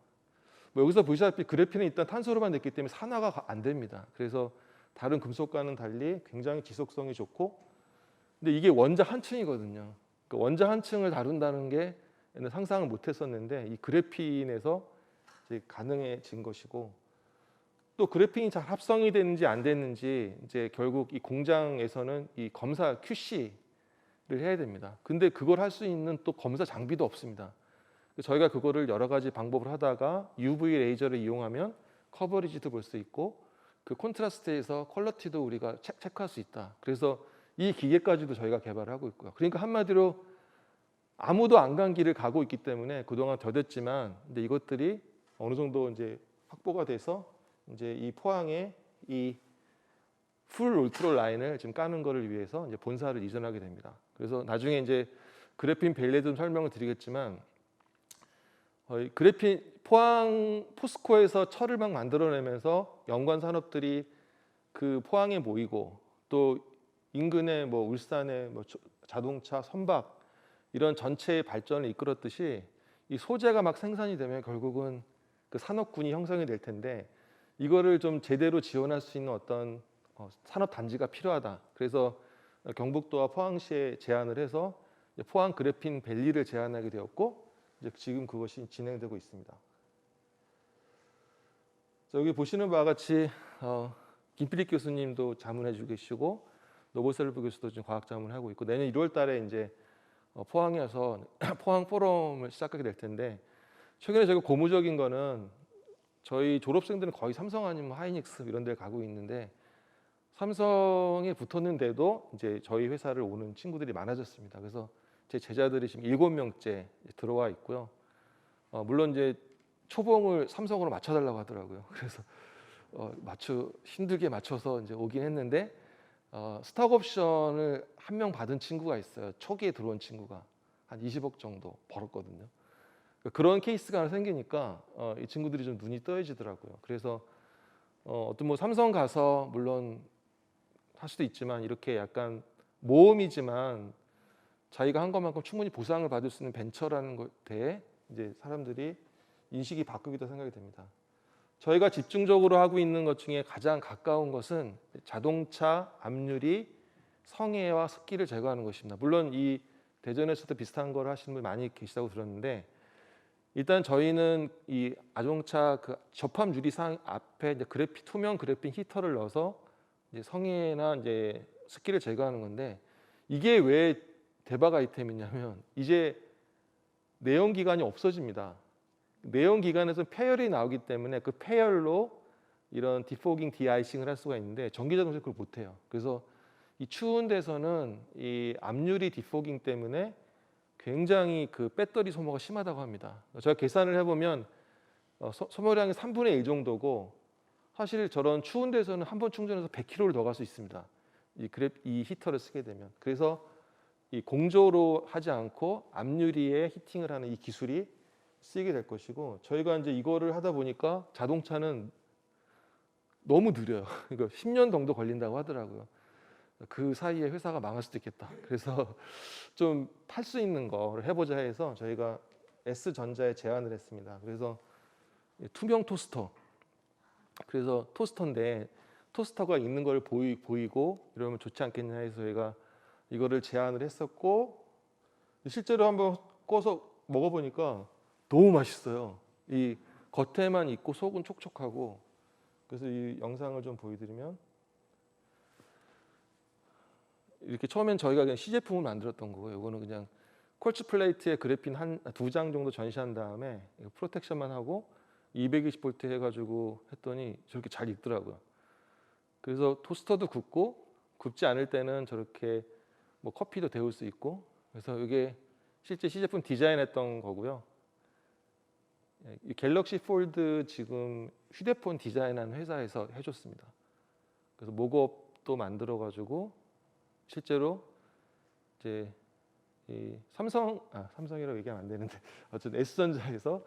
뭐 여기서 보시다시피 그래핀은 일단 탄소로만 됐기 때문에 산화가 안 됩니다. 그래서 다른 금속과는 달리 굉장히 지속성이 좋고 근데 이게 원자 한 층이거든요. 그러니까 원자 한 층을 다룬다는 게 상상을 못했었는데 이 그래핀에서 이제 가능해진 것이고 또 그래핀이 잘 합성이 됐는지 안 됐는지 이제 결국 이 공장에서는 이 검사 QC를 해야 됩니다. 근데 그걸 할 수 있는 또 검사 장비도 없습니다. 저희가 그거를 여러 가지 방법을 하다가 UV 레이저를 이용하면 커버리지도 볼 수 있고 그 콘트라스트에서 퀄리티도 우리가 체크할 수 있다. 그래서 이 기계까지도 저희가 개발하고 있고요. 그러니까 한마디로 아무도 안 간 길을 가고 있기 때문에 그동안 더뎠지만 근데 이것들이 어느 정도 이제 확보가 돼서 이제 이 포항에 이 풀 울트롤 라인을 지금 까는 거를 위해서 이제 본사를 이전하게 됩니다. 그래서 나중에 이제 그래핀 벨리에 좀 설명을 드리겠지만 그래핀 포항 포스코에서 철을 막 만들어내면서 연관 산업들이 그 포항에 모이고 또 인근의 뭐 울산의 뭐 자동차, 선박 이런 전체의 발전을 이끌었듯이 이 소재가 막 생산이 되면 결국은 그 산업군이 형성이 될 텐데 이거를 좀 제대로 지원할 수 있는 어떤 산업 단지가 필요하다. 그래서 경북도와 포항시에 제안을 해서 포항 그래핀 밸리를 제안하게 되었고 이제 지금 그것이 진행되고 있습니다. 여기 보시는 바와 같이 김필익 교수님도 자문해주고 계시고 노보셀프 교수도 지금 과학 자문을 하고 있고 내년 1월달에 이제 포항에서 포항 포럼을 시작하게 될 텐데 최근에 저희가 고무적인 거는 저희 졸업생들은 거의 삼성 아니면 하이닉스 이런 데 가고 있는데 삼성에 붙었는데도 이제 저희 회사를 오는 친구들이 많아졌습니다. 그래서 제 제자들이 지금 7명째 들어와 있고요. 물론 이제 초봉을 삼성으로 맞춰달라고 하더라고요. 그래서 힘들게 맞춰서 이제 오긴 했는데 스탁 옵션을 한 명 받은 친구가 있어요. 초기에 들어온 친구가 한 20억 정도 벌었거든요. 그런 케이스가 하나 생기니까 이 친구들이 좀 눈이 떠해지더라고요. 그래서 어떤 뭐 삼성 가서 물론 할 수도 있지만 이렇게 약간 모험이지만 자기가 한 것만큼 충분히 보상을 받을 수 있는 벤처라는 것에 이제 사람들이 인식이 바뀌기도 생각이 됩니다. 저희가 집중적으로 하고 있는 것 중에 가장 가까운 것은 자동차, 압유리, 성해와 습기를 제거하는 것입니다. 물론 이 대전에서도 비슷한 걸 하시는 분이 많이 계시다고 들었는데 일단 저희는 이 자동차 그 접합 유리상 앞에 이제 투명 그래핀 히터를 넣어서 이제 성해나 이제 습기를 제거하는 건데 이게 왜 대박 아이템이냐면 이제 내연 기관이 없어집니다. 내연 기관에서 폐열이 나오기 때문에 그 폐열로 이런 디포깅, 디아이싱을 할 수가 있는데 전기 자동차 그걸 못 해요. 그래서 이 추운 데서는 이 압유리 디포깅 때문에 굉장히 그 배터리 소모가 심하다고 합니다. 제가 계산을 해보면 소모량이 3분의 1 정도고 사실 저런 추운 데서는 한 번 충전해서 100km를 더 갈 수 있습니다. 이 히터를 쓰게 되면. 그래서 이 공조로 하지 않고 압유리에 히팅을 하는 이 기술이 쓰이게 될 것이고 저희가 이제 이거를 하다 보니까 자동차는 너무 느려요. 이거 10년 정도 걸린다고 하더라고요. 그 사이에 회사가 망할 수도 있겠다. 그래서 좀 팔 수 있는 거를 해보자 해서 저희가 S전자에 제안을 했습니다. 그래서 투명 토스터. 그래서 토스터인데 토스터가 있는 걸 보이고 이러면 좋지 않겠냐 해서 저희가 이거를 제안을 했었고 실제로 한번 꺼서 먹어보니까 너무 맛있어요. 이 겉에만 있고 속은 촉촉하고 그래서 이 영상을 좀 보여드리면 이렇게 처음엔 저희가 그냥 시제품을 만들었던 거고요. 이거는 그냥 콜츠 플레이트에 그래핀 한 2장 정도 전시한 다음에 프로텍션만 하고 220V 해가지고 했더니 저렇게 잘 익더라고요. 그래서 토스터도 굽고 굽지 않을 때는 저렇게 뭐 커피도 데울 수 있고 그래서 이게 실제 시제품 디자인했던 거고요. 이 갤럭시 폴드 지금 휴대폰 디자인한 회사에서 해줬습니다. 그래서 목업도 만들어가지고 실제로 이제 이 삼성이라고 얘기하면 안 되는데 어쨌든 S전자에서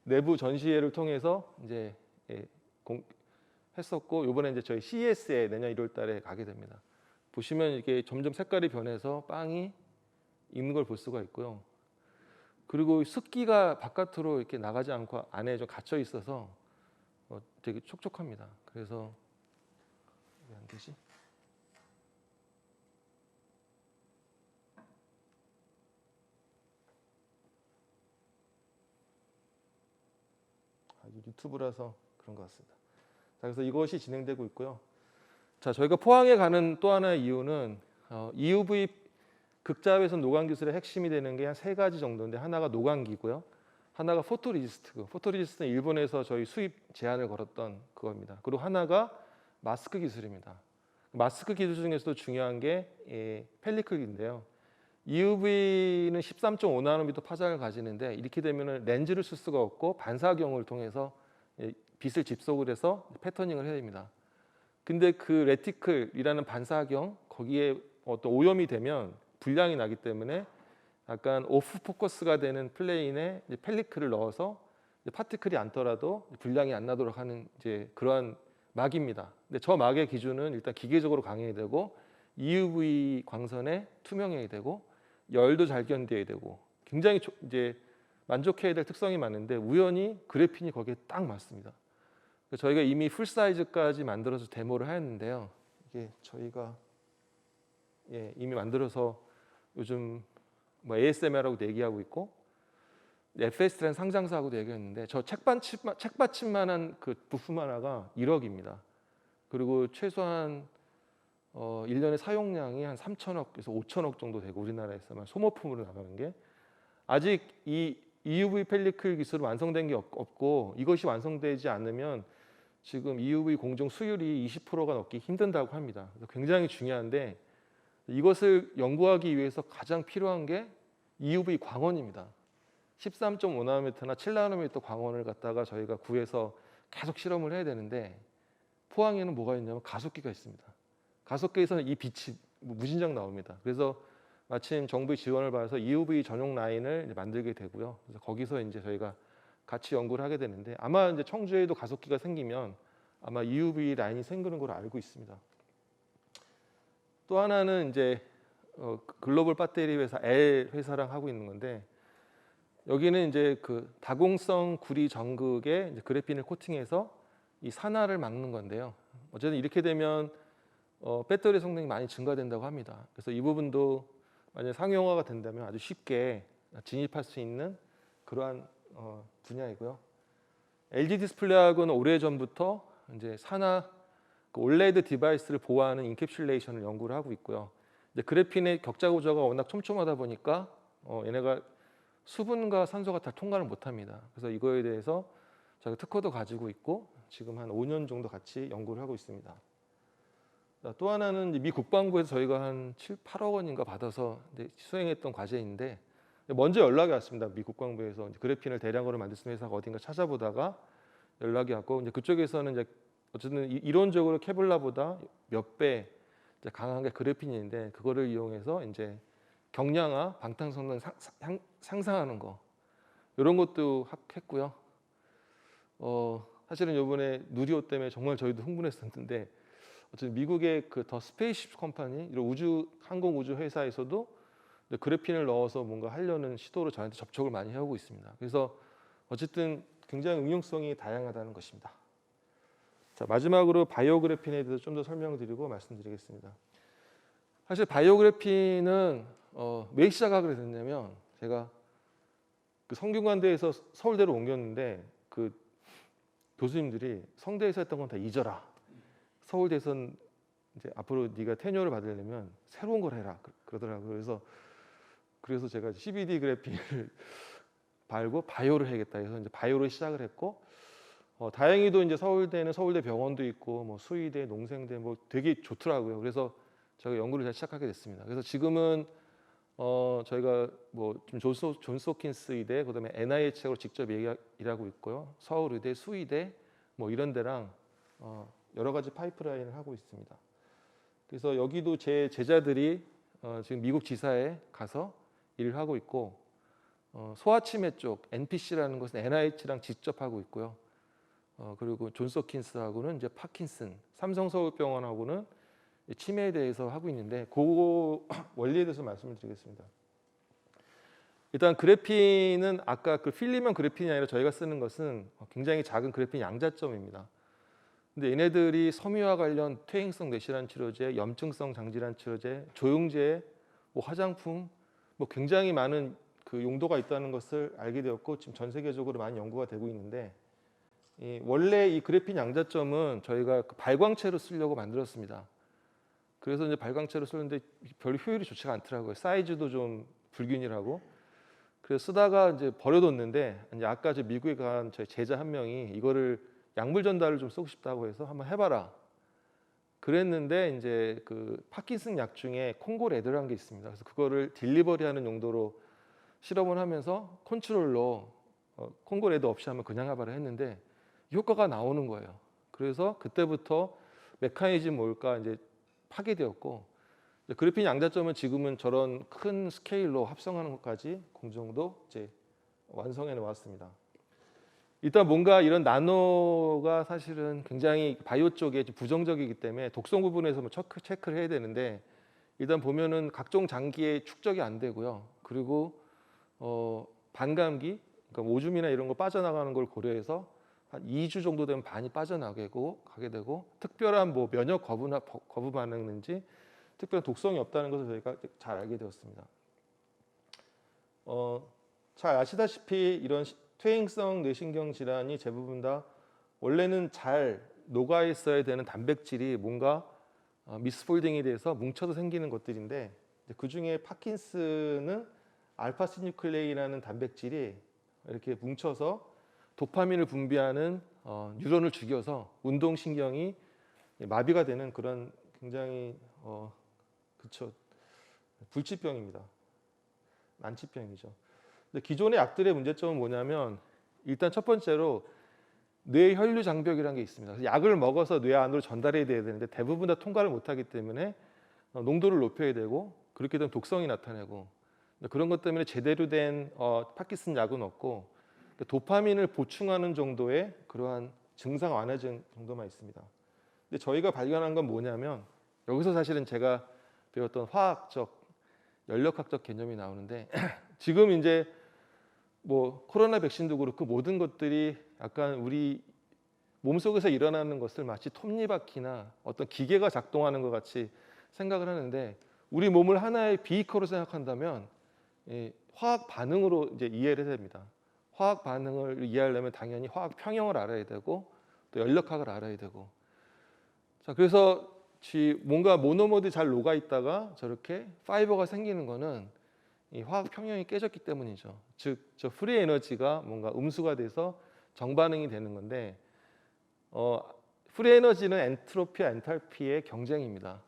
내부 전시회를 통해서 이제 했었고 이번에 이제 저희 CES에 내년 1월달에 가게 됩니다. 보시면 이게 점점 색깔이 변해서 빵이 익는 걸 볼 수가 있고요. 그리고 습기가 바깥으로 이렇게 나가지 않고 안에 좀 갇혀 있어서 되게 촉촉합니다. 그래서 왜 안 되지? 유튜브라서 그런 것 같습니다. 자, 그래서 이것이 진행되고 있고요. 자, 저희가 포항에 가는 또 하나의 이유는 EUV 극자외선 노광 기술의 핵심이 되는 게 한 3가지 정도인데 하나가 노광기고요. 하나가 포토리지스트. 포토리지스트는 일본에서 저희 수입 제한을 걸었던 그겁니다. 그리고 하나가 마스크 기술입니다. 마스크 기술 중에서도 중요한 게 펠리클인데요. EUV는 13.5나노미터 파장을 가지는데 이렇게 되면 렌즈를 쓸 수가 없고 반사경을 통해서 빛을 집속을 해서 패터닝을 해야 됩니다. 근데 그 레티클이라는 반사경 거기에 어떤 오염이 되면 불량이 나기 때문에 약간 오프 포커스가 되는 플레인에 펠리클을 넣어서 파티클이 안더라도 불량이 안 나도록 하는 이제 그러한 막입니다. 근데 저 막의 기준은 일단 기계적으로 강해야 되고 EUV 광선에 투명해야 되고 열도 잘 견뎌야 되고 굉장히 이제 만족해야 될 특성이 많은데 우연히 그래핀이 거기에 딱 맞습니다. 저희가 이미 풀 사이즈까지 만들어서 데모를 하였는데요. 이게 저희가 이미 만들어서 요즘 뭐 ASMR하고도 얘기하고 있고 FS라는 상장사하고도 얘기했는데 저 책받침만한 그 부품 하나가 1억입니다. 그리고 최소한 1년의 사용량이 한 3천억에서 5천억 정도 되고 우리나라에서만 소모품으로 나가는 게 아직 이 EUV 펠리클 기술은 완성된 게 없고 이것이 완성되지 않으면 지금 EUV 공정 수율이 20%가 넘기 힘든다고 합니다. 그래서 굉장히 중요한데 이것을 연구하기 위해서 가장 필요한 게 EUV 광원입니다. 13.5나노미터나 7나노미터 광원을 갖다가 저희가 구해서 계속 실험을 해야 되는데 포항에는 뭐가 있냐면 가속기가 있습니다. 가속기에서는 이 빛이 무진장 나옵니다. 그래서 마침 정부의 지원을 받아서 EUV 전용 라인을 이제 만들게 되고요. 그래서 거기서 이제 저희가 같이 연구를 하게 되는데 아마 이제 청주에도 가속기가 생기면 아마 EUV 라인이 생기는 걸로 알고 있습니다. 또 하나는 이제 글로벌 배터리 회사 L 회사랑 하고 있는 건데 여기는 이제 그 다공성 구리 전극에 이제 그래핀을 코팅해서 이 산화를 막는 건데요. 어쨌든 이렇게 되면 배터리 성능이 많이 증가된다고 합니다. 그래서 이 부분도 만약 상용화가 된다면 아주 쉽게 진입할 수 있는 그러한 분야이고요. LG 디스플레이하고는 오래전부터 이제 산화 그 올레드 디바이스를 보호하는 인캡슐레이션을 연구를 하고 있고요. 이제 그래핀의 격자 구조가 워낙 촘촘하다 보니까 얘네가 수분과 산소가 다 통과를 못합니다. 그래서 이거에 대해서 저희가 특허도 가지고 있고 지금 한 5년 정도 같이 연구를 하고 있습니다. 또 하나는 미 국방부에서 저희가 한 7, 8억 원인가 받아서 수행했던 과제인데 먼저 연락이 왔습니다. 미 국방부에서 그래핀을 대량으로 만들 수 있는 회사가 어딘가 찾아보다가 연락이 왔고 이제 그쪽에서는 이제 어쨌든 이론적으로 케블라보다 몇 배 강한 게 그래핀인데 그거를 이용해서 이제 경량화, 방탄성능 상상하는 거 이런 것도 했고요. 사실은 이번에 누리호 때문에 정말 저희도 흥분했었는데 어쨌든 미국의 그 더 스페이스십 컴퍼니 이런 항공 우주 회사에서도 그래핀을 넣어서 뭔가 하려는 시도로 저한테 접촉을 많이 해오고 있습니다. 그래서 어쨌든 굉장히 응용성이 다양하다는 것입니다. 자, 마지막으로 바이오 그래핀에 대해서 좀 더 설명드리고 말씀드리겠습니다. 사실 바이오 그래핀은 왜 시작하게 됐냐면 제가 그 성균관대에서 서울대로 옮겼는데 그 교수님들이 성대에서 했던 건 다 잊어라. 서울대에선 이제 앞으로 네가 테뉴어를 받으려면 새로운 걸 해라 그러더라고요. 그래서 제가 CBD 그래핀을 발고 바이오를 해야겠다 해서 이제 바이오를 시작을 했고 다행히도 이제 서울대는 서울대 병원도 있고 뭐 수의대, 농생대 뭐 되게 좋더라고요. 그래서 제가 연구를 잘 시작하게 됐습니다. 그래서 지금은 저희가 뭐 존스 홉킨스 의대 그다음에 NIH하고 직접 일하고 있고요. 서울의대, 수의대 뭐 이런 데랑 여러 가지 파이프라인을 하고 있습니다. 그래서 여기도 제 제자들이 지금 미국 지사에 가서 일을 하고 있고 소아치매 쪽 NPC라는 것은 NIH랑 직접 하고 있고요. 그리고 존스 홉킨스하고는 이제 파킨슨, 삼성서울병원하고는 치매에 대해서 하고 있는데 그 원리에 대해서 말씀을 드리겠습니다. 일단 그래핀은 아까 그 필리면 그래핀이 아니라 저희가 쓰는 것은 굉장히 작은 그래핀 양자점입니다. 근데 얘네들이 섬유화 관련 퇴행성 뇌질환 치료제, 염증성 장질환 치료제, 조영제, 뭐 화장품 뭐 굉장히 많은 그 용도가 있다는 것을 알게 되었고 지금 전 세계적으로 많이 연구가 되고 있는데 원래 이 그래핀 양자점은 저희가 그 발광체로 쓰려고 만들었습니다. 그래서 이제 발광체로 쓰는데 별 효율이 좋지가 않더라고요. 사이즈도 좀 불균일하고. 그래서 쓰다가 이제 버려뒀는데 이제 아까 저 미국에 간 저희 제자 한 명이 이거를 약물 전달을 좀 쓰고 싶다고 해서 한번 해봐라. 그랬는데 이제 그 파킨슨 약 중에 콩고레드라는 게 있습니다. 그래서 그거를 딜리버리하는 용도로 실험을 하면서 컨트롤로 콩고레드 없이 하면 그냥 하바를 했는데 효과가 나오는 거예요. 그래서 그때부터 메커니즘 뭘까 이제 파괴되었고, 그래핀 양자점은 지금은 저런 큰 스케일로 합성하는 것까지 공정도 이제 완성해 놓았습니다. 일단 뭔가 이런 나노가 사실은 굉장히 바이오 쪽에 부정적이기 때문에 독성 부분에서 뭐 체크를 해야 되는데, 일단 보면은 각종 장기에 축적이 안 되고요. 그리고 반감기, 그러니까 오줌이나 이런 거 빠져나가는 걸 고려해서 한 2주 정도 되면 반이 빠져나가게 되고, 특별한 뭐 면역 거부 반응인지 특별한 독성이 없다는 것을 저희가 잘 알게 되었습니다. 잘 아시다시피 이런 퇴행성 뇌신경 질환이 대부분 다 원래는 잘 녹아 있어야 되는 단백질이 뭔가 미스폴딩이 돼서 뭉쳐서 생기는 것들인데, 그 중에 파킨슨은 알파시뉴클레인이라는 단백질이 이렇게 뭉쳐서 도파민을 분비하는 뉴런을 죽여서 운동신경이 마비가 되는 그런 굉장히 불치병입니다. 난치병이죠. 근데 기존의 약들의 문제점은 뭐냐면, 일단 첫 번째로 뇌 혈류 장벽이라는 게 있습니다. 그래서 약을 먹어서 뇌 안으로 전달해야 되는데 대부분 다 통과를 못하기 때문에 농도를 높여야 되고, 그렇게 되면 독성이 나타나고, 그런 것 때문에 제대로 된 파킨슨 약은 없고, 도파민을 보충하는 정도의 그러한 증상 완화 정도만 있습니다. 근데 저희가 발견한 건 뭐냐면, 여기서 사실은 제가 배웠던 화학적, 연력학적 개념이 나오는데 지금 이제 뭐 코로나 백신도 그렇고 모든 것들이 약간 우리 몸속에서 일어나는 것을 마치 톱니바퀴나 어떤 기계가 작동하는 것 같이 생각을 하는데, 우리 몸을 하나의 비이커로 생각한다면 화학 반응으로 이제 이해를 해야 됩니다. 화학 반응을 이해하려면 당연히 화학 평형을 알아야 되고 또 연력학을 알아야 되고. 자, 그래서 뭔가 모노머들이 잘 녹아 있다가 저렇게 파이버가 생기는 거는 이 화학 평형이 깨졌기 때문이죠. 즉, 저 프리 에너지가 뭔가 음수가 돼서 정반응이 되는 건데, 프리 에너지는 엔트로피와 엔탈피의 경쟁입니다.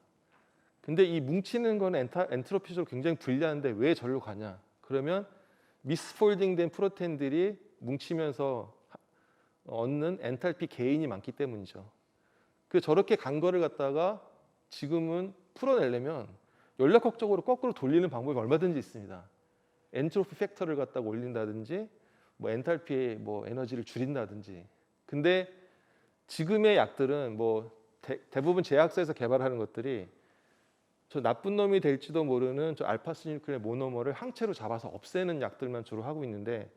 근데 이 뭉치는 거는 엔트로피적으로 굉장히 불리한데 왜 절로 가냐? 그러면 미스폴딩된 프로테인들이 뭉치면서 얻는 엔탈피 게인이 많기 때문이죠. 그 저렇게 간 거를 갖다가 지금은 풀어내려면 연력학적으로 거꾸로 돌리는 방법이 얼마든지 있습니다. 엔트로피 팩터를 갖다가 올린다든지, 뭐 엔탈피의 뭐 에너지를 줄인다든지. 근데 지금의 약들은 뭐 대부분 제약사에서 개발하는 것들이 저 나쁜 놈이 될지도 모르는 저 알파시뉴클레인 모노머를 항체로 잡아서 없애는 약들만 주로 하고 있는데,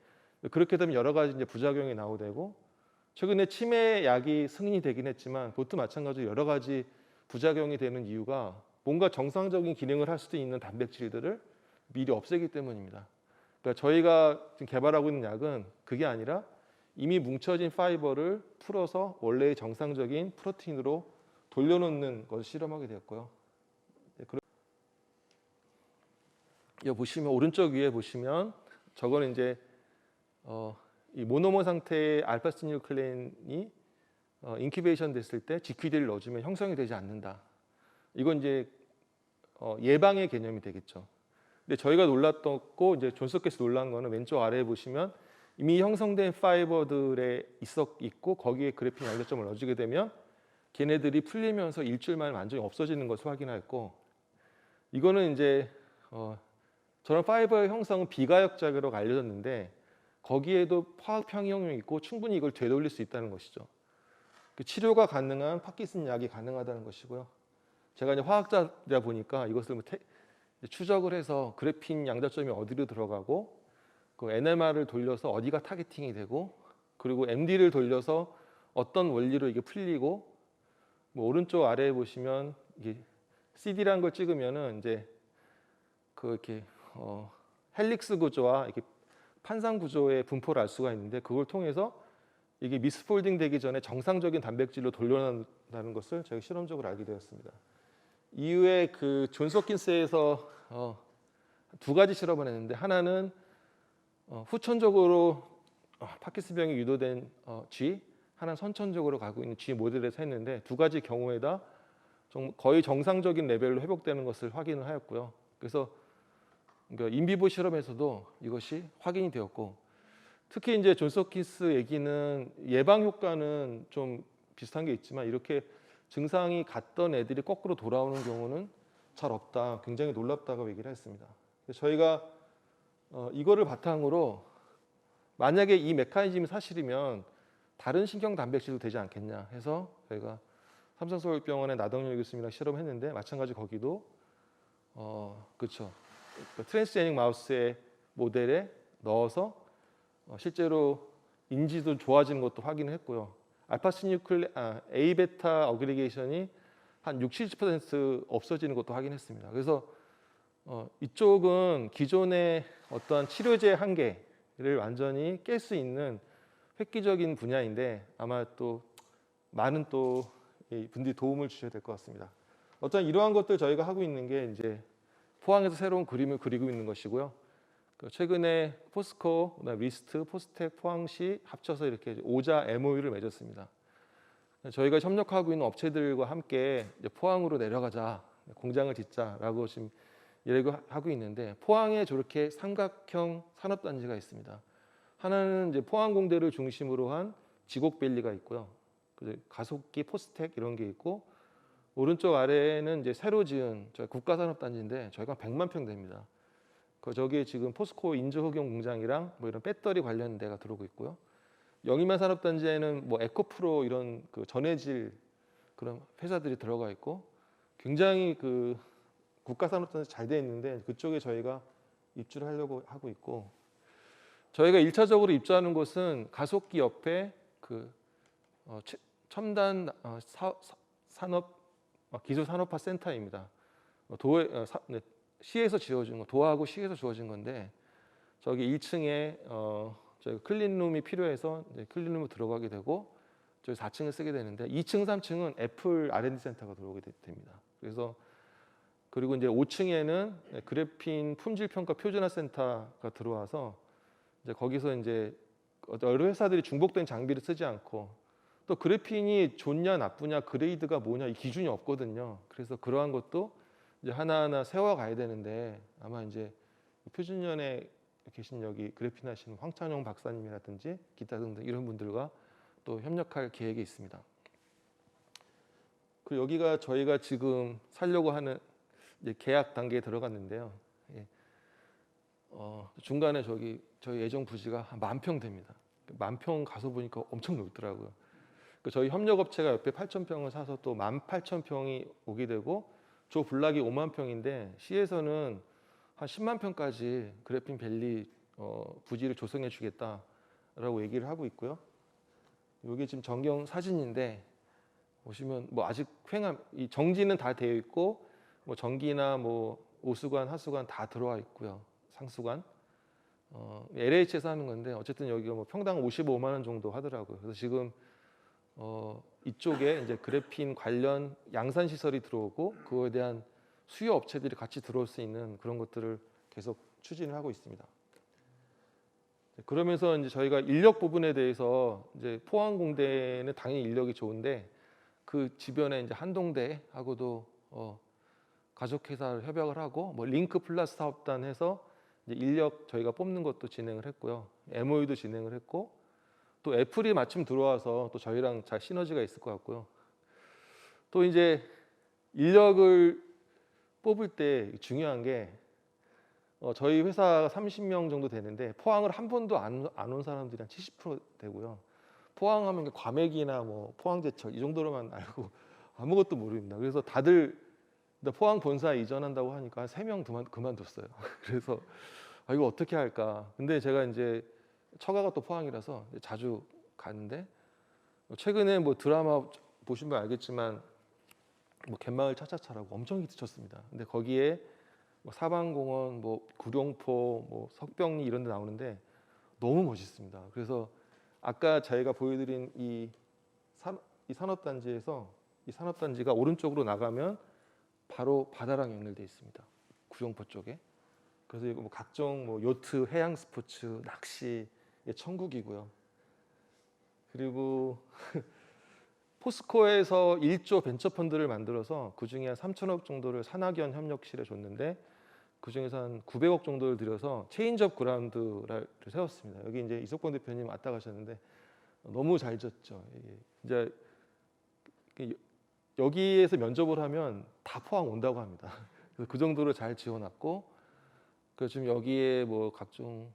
그렇게 되면 여러 가지 이제 부작용이 나오고, 최근에 치매 약이 승인이 되긴 했지만 그것도 마찬가지로 여러 가지 부작용이 되는 이유가 뭔가 정상적인 기능을 할 수도 있는 단백질들을 미리 없애기 때문입니다. 그러니까 저희가 지금 개발하고 있는 약은 그게 아니라 이미 뭉쳐진 파이버를 풀어서 원래의 정상적인 프로테인으로 돌려놓는 것을 실험하게 되었고요. 여기 보시면 오른쪽 위에 보시면 저거는 이제 이 모노머 상태의 알파시뉴클레인이 인큐베이션 됐을 때 GQD를 넣어주면 형성이 되지 않는다. 이건 이제 예방의 개념이 되겠죠. 근데 저희가 놀랐고 이제 존스께서 놀란 거는 왼쪽 아래에 보시면 이미 형성된 파이버들에 있고 거기에 그래핀 양자점을 넣어주게 되면 걔네들이 풀리면서 일주일 만에 완전히 없어지는 것을 확인하였고, 이거는 이제 저런 파이버의 형성은 비가역적으로 알려졌는데 거기에도 화학 평형이 있고 충분히 이걸 되돌릴 수 있다는 것이죠. 그 치료가 가능한 파킨슨 약이 가능하다는 것이고요. 제가 이제 화학자다 보니까 이것을 추적을 해서 그래핀 양자점이 어디로 들어가고, 그 NMR을 돌려서 어디가 타겟팅이 되고, 그리고 MD를 돌려서 어떤 원리로 이게 풀리고, 뭐 오른쪽 아래에 보시면 이게 CD라는 걸 찍으면은 이제 이렇게 헬릭스 구조와 이렇게 판상 구조의 분포를 알 수가 있는데, 그걸 통해서 이게 미스폴딩 되기 전에 정상적인 단백질로 돌려낸다는 것을 저희가 실험적으로 알게 되었습니다. 이후에 그 존스 홉킨스에서 두 가지 실험을 했는데, 하나는 후천적으로 파킨슨병이 유도된 G, 하나는 선천적으로 가고 있는 G 모델에서 했는데, 두 가지 경우에다 거의 정상적인 레벨로 회복되는 것을 확인을 하였고요. 그래서 그러니까 인비보 실험에서도 이것이 확인이 되었고, 특히 이제 존스 홉킨스 얘기는 예방 효과는 좀 비슷한 게 있지만 이렇게 증상이 갔던 애들이 거꾸로 돌아오는 경우는 잘 없다. 굉장히 놀랍다고 얘기를 했습니다. 그래서 저희가 이거를 바탕으로 만약에 이 메커니즘이 사실이면 다른 신경 단백질도 되지 않겠냐 해서 저희가 삼성서울병원의 나동열 교수님이랑 실험했는데 마찬가지 거기도 그렇죠. 트랜스제닉 마우스의 모델에 넣어서 실제로 인지도 좋아지는 것도 확인했고요. A 베타 어그리게이션이 한 60, 70% 없어지는 것도 확인했습니다. 그래서 이쪽은 기존의 어떠한 치료제 한계를 완전히 깰 수 있는 획기적인 분야인데 아마 또 많은 또 분들이 도움을 주셔야 될 것 같습니다. 어떤 이러한 것들 저희가 하고 있는 게 이제 포항에서 새로운 그림을 그리고 있는 것이고요. 최근에 포스코, 리스트, 포스텍, 포항시 합쳐서 이렇게 5자 MOU를 맺었습니다. 저희가 협력하고 있는 업체들과 함께 이제 포항으로 내려가자, 공장을 짓자라고 지금 얘기하고 있는데 포항에 저렇게 삼각형 산업단지가 있습니다. 하나는 이제 포항공대를 중심으로 한 지곡밸리가 있고요. 가속기, 포스텍 이런 게 있고 오른쪽 아래에는 이제 새로 지은 저희 국가산업단지인데 저희가 100만 평 됩니다. 저기에 지금 포스코 인조흑용 공장이랑 뭐 이런 배터리 관련 데가 들어오고 있고요. 영희만 산업단지에는 뭐 에코프로 이런 그 전해질 그런 회사들이 들어가 있고 굉장히 그 국가산업단지 잘 돼 있는데 그쪽에 저희가 입주를 하려고 하고 있고 저희가 1차적으로 입주하는 곳은 가속기 옆에 그 첨단 산업 기술 산업화 센터입니다. 시에서 지어진 거, 도하고 시에서 주어진 건데 저기 1층에 저희 클린룸이 필요해서 이제 클린룸으로 들어가게 되고 저희 4층을 쓰게 되는데 2층, 3층은 애플 R&D 센터가 들어오게 됩니다. 그래서 그리고 이제 5층에는 그래핀 품질 평가 표준화 센터가 들어와서 이제 거기서 이제 여러 회사들이 중복된 장비를 쓰지 않고 또 그래핀이 좋냐 나쁘냐 그레이드가 뭐냐 이 기준이 없거든요. 그래서 그러한 것도 이제 하나하나 세워가야 되는데 아마 이제 표준연에 계신 여기 그래핀 하시는 황찬용 박사님이라든지 기타 등등 이런 분들과 또 협력할 계획이 있습니다. 그리고 여기가 저희가 지금 살려고 하는 이제 계약 단계에 들어갔는데요. 예. 중간에 저희 예정 부지가 한 10,000평 됩니다. 10,000평 가서 보니까 엄청 넓더라고요. 저희 협력업체가 옆에 8,000평을 사서 또 18,000평이 오게 되고 조 블락이 5만 평인데 시에서는 한 10만 평까지 그래핀 밸리 부지를 조성해 주겠다라고 얘기를 하고 있고요. 이게 지금 전경 사진인데 보시면 뭐 아직 이 정지는 다 되어 있고 뭐 전기나 뭐 오수관, 하수관 다 들어와 있고요. 상수관 LH에서 하는 건데 어쨌든 여기가 뭐 평당 55만 원 정도 하더라고요. 그래서 지금 이쪽에 이제 그래핀 관련 양산 시설이 들어오고 그거에 대한 수요 업체들이 같이 들어올 수 있는 그런 것들을 계속 추진을 하고 있습니다. 그러면서 이제 저희가 인력 부분에 대해서 이제 포항공대는 당연히 인력이 좋은데 그 주변에 이제 한동대하고도 가족회사를 협약을 하고 뭐 링크 플러스 사업단 해서 이제 인력 저희가 뽑는 것도 진행을 했고요. MOU도 진행을 했고 또 애플이 마침 들어와서 또 저희랑 잘 시너지가 있을 것 같고요. 또 이제 인력을 뽑을 때 중요한 게 저희 회사가 30명 정도 되는데 포항을 한 번도 안 온 사람들이 한 70% 되고요. 포항하면 과메기나 뭐 포항제철 이 정도로만 알고 아무것도 모릅니다. 그래서 다들 포항 본사 이전한다고 하니까 한 3명 그만뒀어요. 그래서 이거 어떻게 할까? 근데 제가 이제 처가가 또 포항이라서 자주 가는데 최근에 뭐 드라마 보시면 알겠지만 뭐 갯마을 차차차라고 엄청 히트쳤습니다. 근데 거기에 뭐 사방공원, 뭐 구룡포, 뭐 석병리 이런 데 나오는데 너무 멋있습니다. 그래서 아까 저희가 보여드린 이 산업단지에서 이 산업단지가 오른쪽으로 나가면 바로 바다랑 연결되어 있습니다. 구룡포 쪽에. 그래서 이거 뭐 각종 뭐 요트, 해양 스포츠, 낚시 천국이고요. 그리고 포스코에서 1조 벤처 펀드를 만들어서 그 중에 한 3천억 정도를 산학연 협력실에 줬는데 그 중에서 한 900억 정도를 들여서 체인지업 그라운드를 세웠습니다. 여기 이제 이석봉 대표님 왔다 가셨는데 너무 잘 졌죠. 이제 여기에서 면접을 하면 다 포항 온다고 합니다. 그래서 그 정도로 잘 지어놨고, 그 지금 여기에 뭐 각종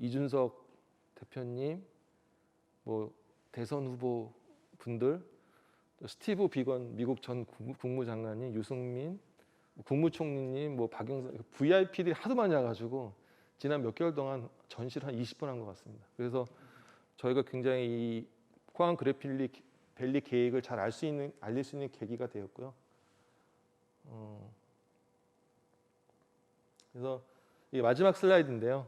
이준석 대표님, 뭐 대선 후보 분들, 스티브 비건 미국 전 국무장관님, 유승민 국무총리님, 뭐 박영선 VIP들이 하도 많이 와가지고 지난 몇 개월 동안 전시를 한 20번 한 것 같습니다. 그래서 저희가 굉장히 이 포항 그래필 밸리 계획을 잘 알릴 수 있는 계기가 되었고요. 그래서 이 마지막 슬라이드인데요.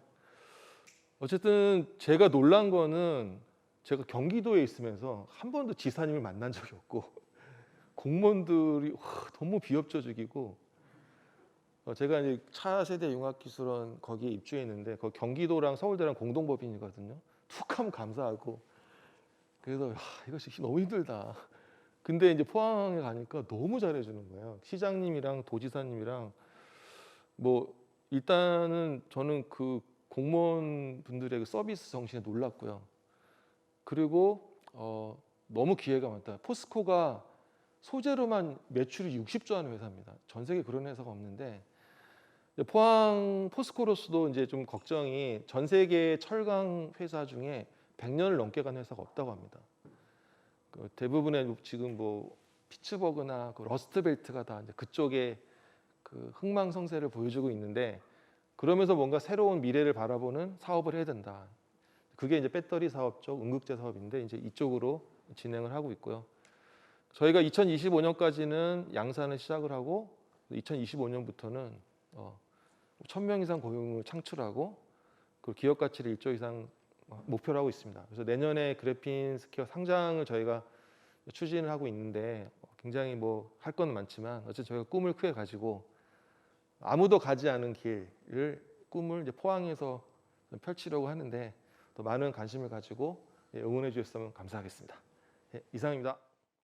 어쨌든 제가 놀란 거는 제가 경기도에 있으면서 한 번도 지사님을 만난 적이 없고 공무원들이 너무 비협조적이고, 제가 이제 차세대 융합기술원 거기에 입주했는데 거기 경기도랑 서울대랑 공동법인이거든요. 툭하면 감사하고, 그래서 이것이 너무 힘들다. 근데 이제 포항에 가니까 너무 잘해주는 거예요. 시장님이랑 도지사님이랑 뭐 일단은 저는 그 공무원 분들의 그 서비스 정신에 놀랐고요. 그리고 너무 기회가 많다. 포스코가 소재로만 매출이 60조 하는 회사입니다. 전 세계 그런 회사가 없는데, 포항 포스코로서도 이제 좀 걱정이 전 세계 철강 회사 중에 100년을 넘게 간 회사가 없다고 합니다. 그 대부분의 지금 뭐 피츠버그나 그 러스트벨트가 다 이제 그쪽에 그 흥망성쇠를 보여주고 있는데, 그러면서 뭔가 새로운 미래를 바라보는 사업을 해야 된다. 그게 이제 배터리 사업 쪽 응급제 사업인데 이제 이쪽으로 진행을 하고 있고요. 저희가 2025년까지는 양산을 시작을 하고 2025년부터는 1,000명 이상 고용을 창출하고 그 기업 가치를 1조 이상 목표로 하고 있습니다. 그래서 내년에 그래핀 스퀘어 상장을 저희가 추진을 하고 있는데 굉장히 뭐 할 건 많지만 어쨌든 저희가 꿈을 크게 가지고 아무도 가지 않은 길을 꿈을 이제 포항에서 펼치려고 하는데 더 많은 관심을 가지고 응원해 주셨으면 감사하겠습니다. 이상입니다.